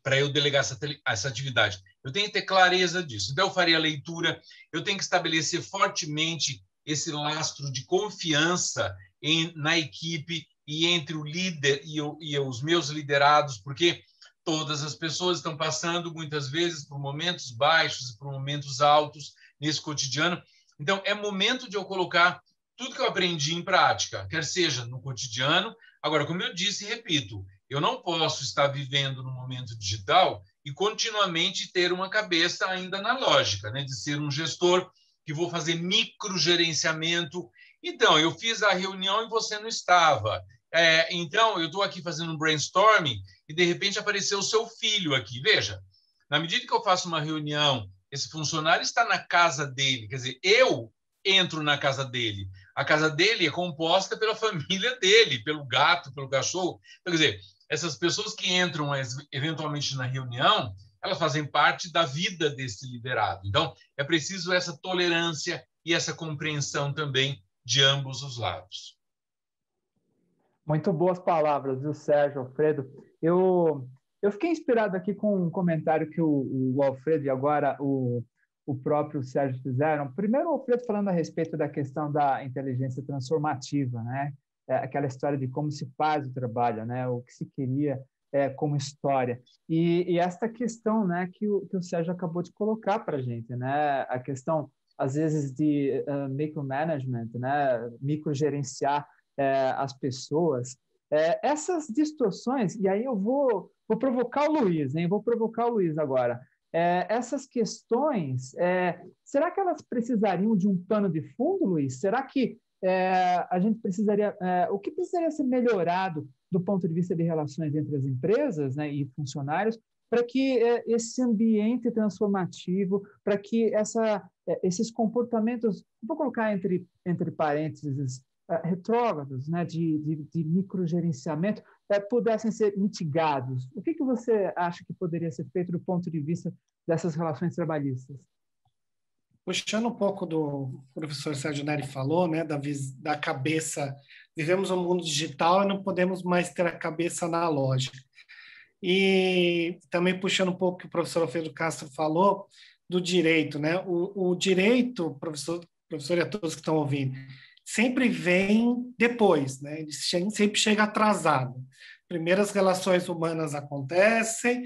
para eu delegar essa atividade. Eu tenho que ter clareza disso. Então, eu faria a leitura, eu tenho que estabelecer fortemente esse lastro de confiança na equipe e entre o líder e os meus liderados, porque todas as pessoas estão passando, muitas vezes, por momentos baixos e por momentos altos nesse cotidiano. Então, é momento de eu colocar tudo que eu aprendi em prática, quer seja no cotidiano. Agora, como eu disse e repito, eu não posso estar vivendo no momento digital e continuamente ter uma cabeça ainda analógica, né? De ser um gestor que vou fazer microgerenciamento. Então, eu fiz a reunião e você não estava. Então, eu estou aqui fazendo um brainstorming e, de repente, apareceu o seu filho aqui. Veja, na medida que eu faço uma reunião, esse funcionário está na casa dele, quer dizer, eu entro na casa dele. A casa dele é composta pela família dele, pelo gato, pelo cachorro. Quer dizer, essas pessoas que entram eventualmente na reunião, elas fazem parte da vida desse liderado. Então, é preciso essa tolerância e essa compreensão também de ambos os lados. Muito boas palavras, viu, Sérgio, Alfredo? Eu fiquei inspirado aqui com um comentário que o Alfredo e agora o próprio Sérgio fizeram. Primeiro, o Alfredo falando a respeito da questão da inteligência transformativa, né? Aquela história de como se faz o trabalho, né? O que se queria como história. E esta questão, né, que o Sérgio acabou de colocar para a gente, né? A questão, às vezes, de micromanagement, né? Microgerenciar as pessoas. Essas distorções, e aí eu vou provocar o Luiz, hein? Vou provocar o Luiz agora. Essas questões, será que elas precisariam de um pano de fundo, Luiz? Será que a gente precisaria... o que precisaria ser melhorado do ponto de vista de relações entre as empresas, né, e funcionários para que esse ambiente transformativo, para que esses comportamentos, vou colocar entre parênteses, retrógrados, né, de microgerenciamento, pudessem ser mitigados? O que você acha que poderia ser feito do ponto de vista dessas relações trabalhistas? Puxando um pouco do professor Sérgio Neri falou, né, da cabeça, vivemos um mundo digital e não podemos mais ter a cabeça analógica. E também puxando um pouco o que o professor Alfredo Castro falou do direito, né? O direito, professor e a todos que estão ouvindo, sempre vem depois, né? Ele sempre chega atrasado. Primeiro as relações humanas acontecem,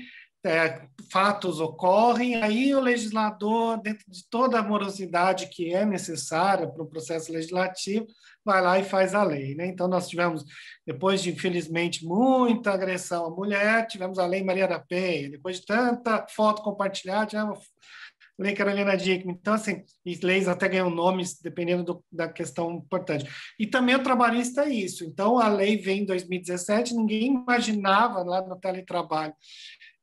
fatos ocorrem, aí o legislador, dentro de toda a morosidade que é necessária para o processo legislativo, vai lá e faz a lei, né? Então, nós tivemos, depois de, infelizmente, muita agressão à mulher, tivemos a Lei Maria da Penha, depois de tanta foto compartilhada, tivemos a Lei Carolina Dickmann. Então, assim, e leis até ganham nomes, dependendo da questão importante. E também o trabalhista é isso. Então, a lei vem em 2017, ninguém imaginava, lá no teletrabalho,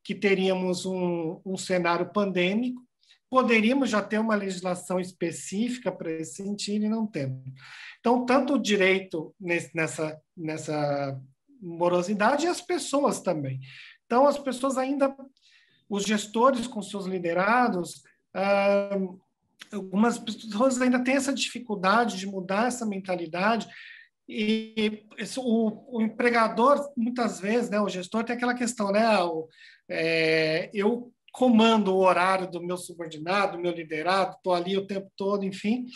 que teríamos um cenário pandêmico, poderíamos já ter uma legislação específica para esse sentido e não temos. Então, tanto o direito nessa morosidade e as pessoas também. Então, as pessoas ainda, os gestores com seus liderados, algumas pessoas ainda têm essa dificuldade de mudar essa mentalidade. E o empregador, muitas vezes, né, o gestor tem aquela questão, né, eu comando o horário do meu subordinado, do meu liderado, estou ali o tempo todo, enfim.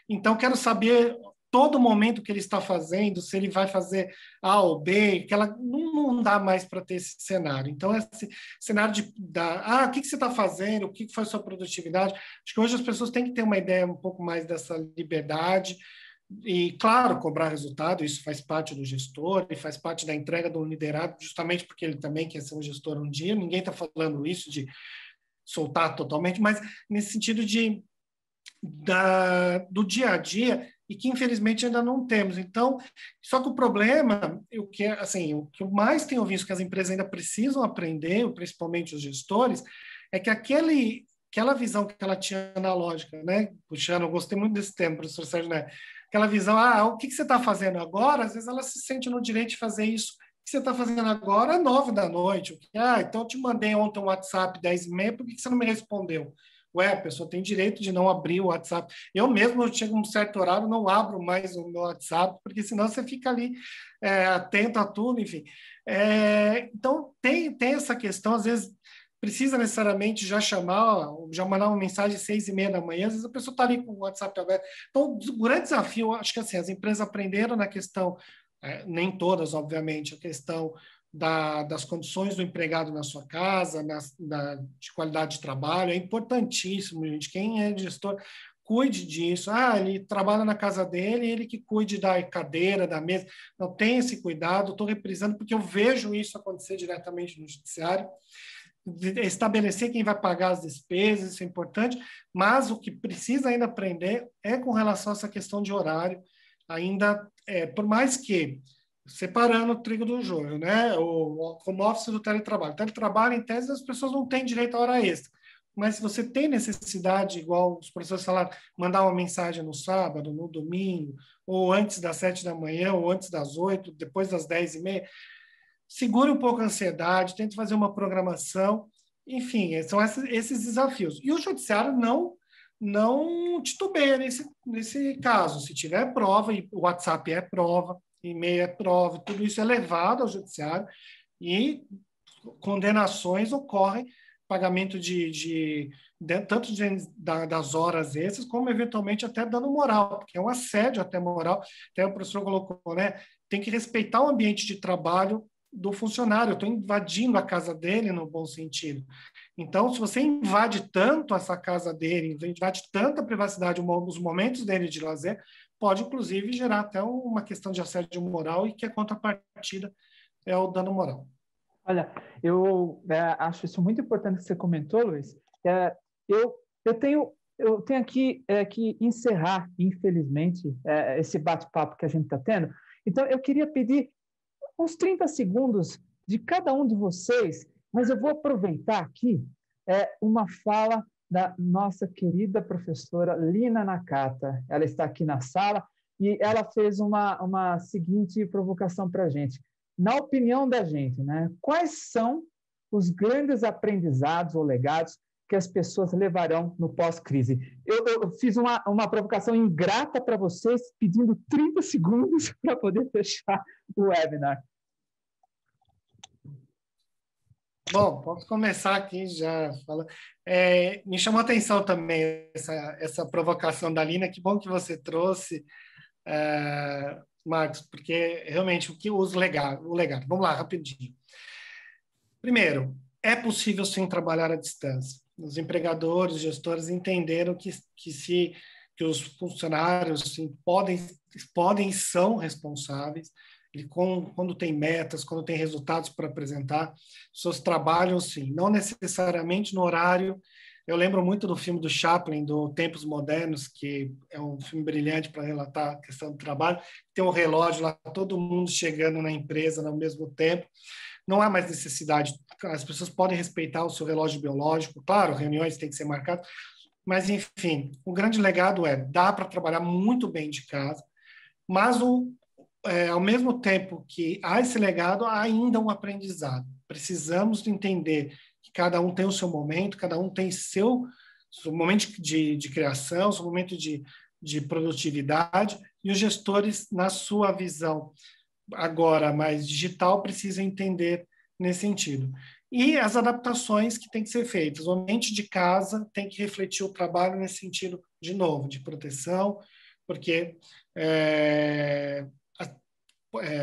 Então, quero saber todo momento que ele está fazendo, se ele vai fazer A ou B, que ela não dá mais para ter esse cenário. Então, esse cenário o que você está fazendo, o que foi a sua produtividade, acho que hoje as pessoas têm que ter uma ideia um pouco mais dessa liberdade, E, claro, cobrar resultado, isso faz parte do gestor e faz parte da entrega do liderado, justamente porque ele também quer ser um gestor um dia. Ninguém está falando isso de soltar totalmente, mas nesse sentido do dia a dia, e que infelizmente ainda não temos. Então, só que o problema, o que eu mais tenho visto que as empresas ainda precisam aprender, principalmente os gestores, é que aquela visão que ela tinha analógica, né? Puxando, eu gostei muito desse termo, professor Sérgio, né? Aquela visão, o que você está fazendo agora? Às vezes ela se sente no direito de fazer isso. O que você está fazendo agora é 9 da noite. Então eu te mandei ontem um WhatsApp 10h30, por que você não me respondeu? Ué, a pessoa tem direito de não abrir o WhatsApp. Eu mesmo, eu chego a um certo horário, não abro mais o meu WhatsApp, porque senão você fica ali atento a tudo, enfim. Então, tem essa questão, às vezes precisa necessariamente já mandar uma mensagem às 6h30 da manhã, às vezes a pessoa está ali com o WhatsApp aberto. Então, o grande desafio, acho que assim, as empresas aprenderam na questão, nem todas, obviamente, a questão das condições do empregado na sua casa, de qualidade de trabalho, é importantíssimo, gente. Quem é gestor, cuide disso. Ele trabalha na casa dele, ele que cuide da cadeira, da mesa. Não, tem esse cuidado, estou reprisando, porque eu vejo isso acontecer diretamente no judiciário. Estabelecer quem vai pagar as despesas, isso é importante, mas o que precisa ainda aprender é com relação a essa questão de horário, ainda, por mais que separando o trigo do joio, né? O home office do teletrabalho. O teletrabalho, em tese, as pessoas não têm direito a hora extra. Mas se você tem necessidade, igual os professores falaram, mandar uma mensagem no sábado, no domingo, ou antes das 7 da manhã, ou antes das 8, depois das 10h30, segure um pouco a ansiedade, tente fazer uma programação. Enfim, são esses desafios. E o judiciário não titubeia nesse caso. Se tiver prova, e o WhatsApp é prova, e-mail é prova, tudo isso é levado ao judiciário e condenações ocorrem, pagamento tanto das horas extras, como eventualmente até dano moral, porque é um assédio até moral. Até o professor colocou, né? Tem que respeitar o ambiente de trabalho do funcionário. Eu estou invadindo a casa dele no bom sentido. Então, se você invade tanto essa casa dele, invade tanta privacidade, os momentos dele de lazer, pode, inclusive, gerar até uma questão de assédio moral e que a contrapartida é o dano moral. Olha, eu acho isso muito importante que você comentou, Luiz. Eu tenho aqui que encerrar, infelizmente, esse bate-papo que a gente está tendo. Então, eu queria pedir uns 30 segundos de cada um de vocês, mas eu vou aproveitar aqui uma fala da nossa querida professora Lina Nakata. Ela está aqui na sala e ela fez uma seguinte provocação para a gente. Na opinião da gente, né, quais são os grandes aprendizados ou legados que as pessoas levarão no pós-crise? Eu fiz uma provocação ingrata para vocês, pedindo 30 segundos para poder fechar o webinar. Bom, posso começar aqui já falando. Me chamou a atenção também essa provocação da Lina. Que bom que você trouxe, Marcos, porque realmente o legado. Vamos lá, rapidinho. Primeiro, é possível sim trabalhar à distância. Os empregadores, os gestores entenderam que os funcionários sim, podem e são responsáveis. Quando tem metas, quando tem resultados para apresentar, seus trabalham sim, não necessariamente no horário. Eu lembro muito do filme do Chaplin, do Tempos Modernos, que é um filme brilhante para relatar a questão do trabalho. Tem um relógio lá, todo mundo chegando na empresa ao mesmo tempo. Não há mais necessidade. As pessoas podem respeitar o seu relógio biológico. Claro, reuniões têm que ser marcadas. Mas, enfim, o grande legado dá para trabalhar muito bem de casa, mas ao mesmo tempo que há esse legado, há ainda um aprendizado. Precisamos entender que cada um tem o seu momento, cada um tem seu momento de criação, seu momento de produtividade, e os gestores, na sua visão agora mais digital, precisam entender nesse sentido. E as adaptações que têm que ser feitas. O ambiente de casa tem que refletir o trabalho nesse sentido, de novo, de proteção, porque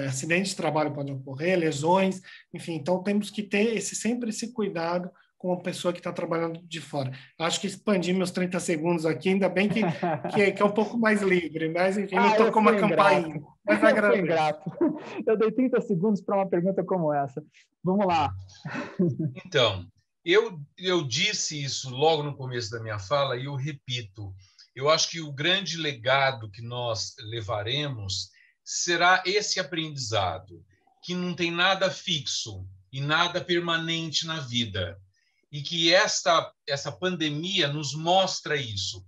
acidentes de trabalho podem ocorrer, lesões, enfim. Então, temos que ter sempre esse cuidado com a pessoa que está trabalhando de fora. Acho que expandi meus 30 segundos aqui, ainda bem que é um pouco mais livre, mas enfim, não tocou uma campainha. Mas eu fui ingrato. Eu dei 30 segundos para uma pergunta como essa. Vamos lá. Então, eu disse isso logo no começo da minha fala e eu repito. Eu acho que o grande legado que nós levaremos será esse aprendizado, que não tem nada fixo e nada permanente na vida. E que essa pandemia nos mostra isso.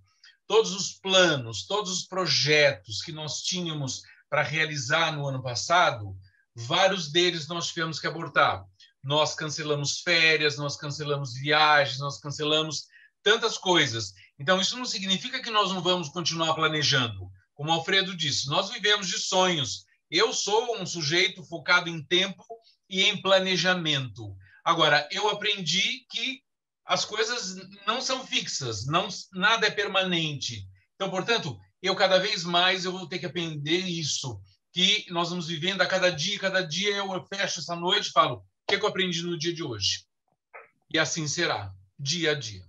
Todos os planos, todos os projetos que nós tínhamos para realizar no ano passado, vários deles nós tivemos que abortar. Nós cancelamos férias, nós cancelamos viagens, nós cancelamos tantas coisas. Então, isso não significa que nós não vamos continuar planejando. Como o Alfredo disse, nós vivemos de sonhos. Eu sou um sujeito focado em tempo e em planejamento. Agora, eu aprendi que as coisas não são fixas, nada é permanente. Então, portanto, cada vez mais eu vou ter que aprender isso, que nós vamos vivendo a cada dia eu fecho essa noite e falo, o que eu aprendi no dia de hoje? E assim será, dia a dia.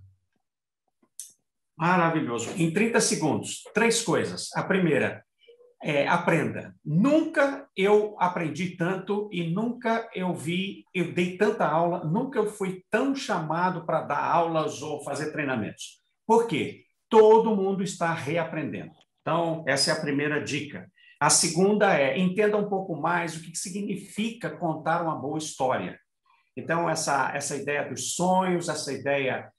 Maravilhoso. Em 30 segundos, 3 coisas. A primeira, aprenda. Nunca eu aprendi tanto e nunca eu dei tanta aula, nunca eu fui tão chamado para dar aulas ou fazer treinamentos. Por quê? Todo mundo está reaprendendo. Então, essa é a primeira dica. A segunda entenda um pouco mais o que significa contar uma boa história. Então, essa ideia dos sonhos, essa ideia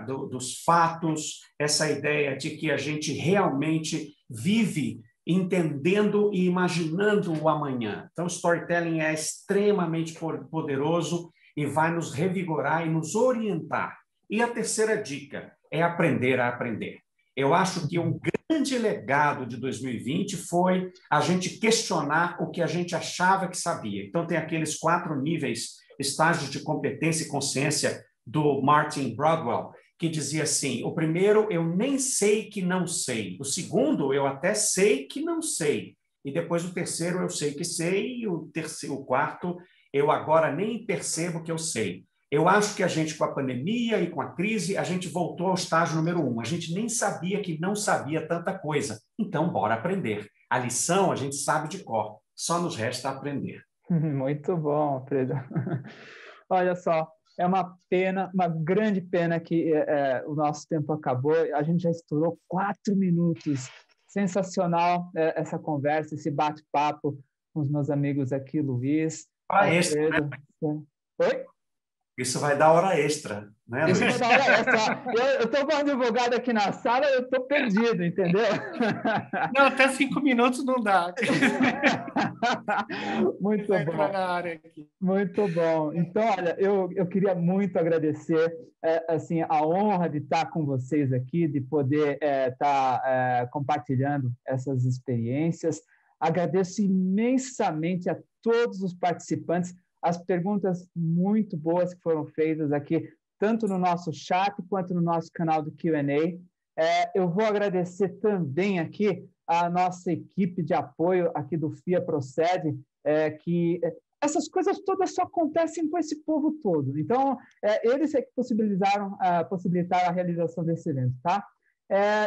dos fatos, essa ideia de que a gente realmente vive entendendo e imaginando o amanhã. Então, o storytelling é extremamente poderoso e vai nos revigorar e nos orientar. E a terceira dica é aprender a aprender. Eu acho que um grande legado de 2020 foi a gente questionar o que a gente achava que sabia. Então, tem aqueles 4 níveis, estágios de competência e consciência do Martin Broadwell, que dizia assim, o primeiro, eu nem sei que não sei. O segundo, eu até sei que não sei. E depois o terceiro, eu sei que sei. E o quarto, eu agora nem percebo que eu sei. Eu acho que a gente, com a pandemia e com a crise, a gente voltou ao estágio número 1. A gente nem sabia que não sabia tanta coisa. Então, bora aprender. A lição a gente sabe de cor. Só nos resta aprender. Muito bom, Alfredo. Olha só, é uma pena, uma grande pena que o nosso tempo acabou. A gente já estourou 4 minutos. Sensacional essa conversa, esse bate-papo com os meus amigos aqui, Luiz, Alfredo. Oi? Isso vai dar hora extra, né, Luiz? Isso vai dar hora extra. Eu estou com um advogado aqui na sala, eu estou perdido, entendeu? Não, até 5 minutos não dá. Muito bom. Na área aqui. Muito bom. Então, olha, eu queria muito agradecer assim, a honra de estar com vocês aqui, de poder estar compartilhando essas experiências. Agradeço imensamente a todos os participantes, as perguntas muito boas que foram feitas aqui, tanto no nosso chat quanto no nosso canal do Q&A. Eu vou agradecer também aqui a nossa equipe de apoio aqui do FIA Procede, que essas coisas todas só acontecem com esse povo todo. Então, eles é que possibilitaram a realização desse evento, tá?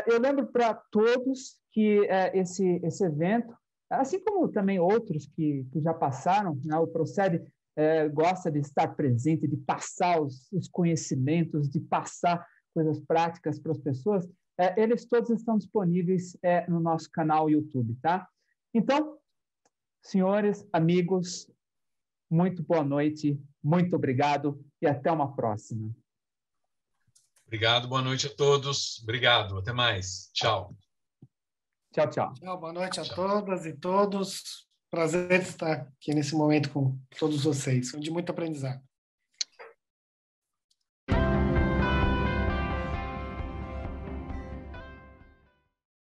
Eu lembro para todos que esse evento, assim como também outros que já passaram, né, o Procede gosta de estar presente, de passar os conhecimentos, de passar coisas práticas para as pessoas. Eles todos estão disponíveis no nosso canal YouTube, tá? Então, senhores, amigos, muito boa noite, muito obrigado e até uma próxima. Obrigado, boa noite a todos. Obrigado, até mais. Tchau. Tchau, tchau. Tchau, boa noite a todas e todos. Prazer estar aqui nesse momento com todos vocês. Foi de muito aprendizado.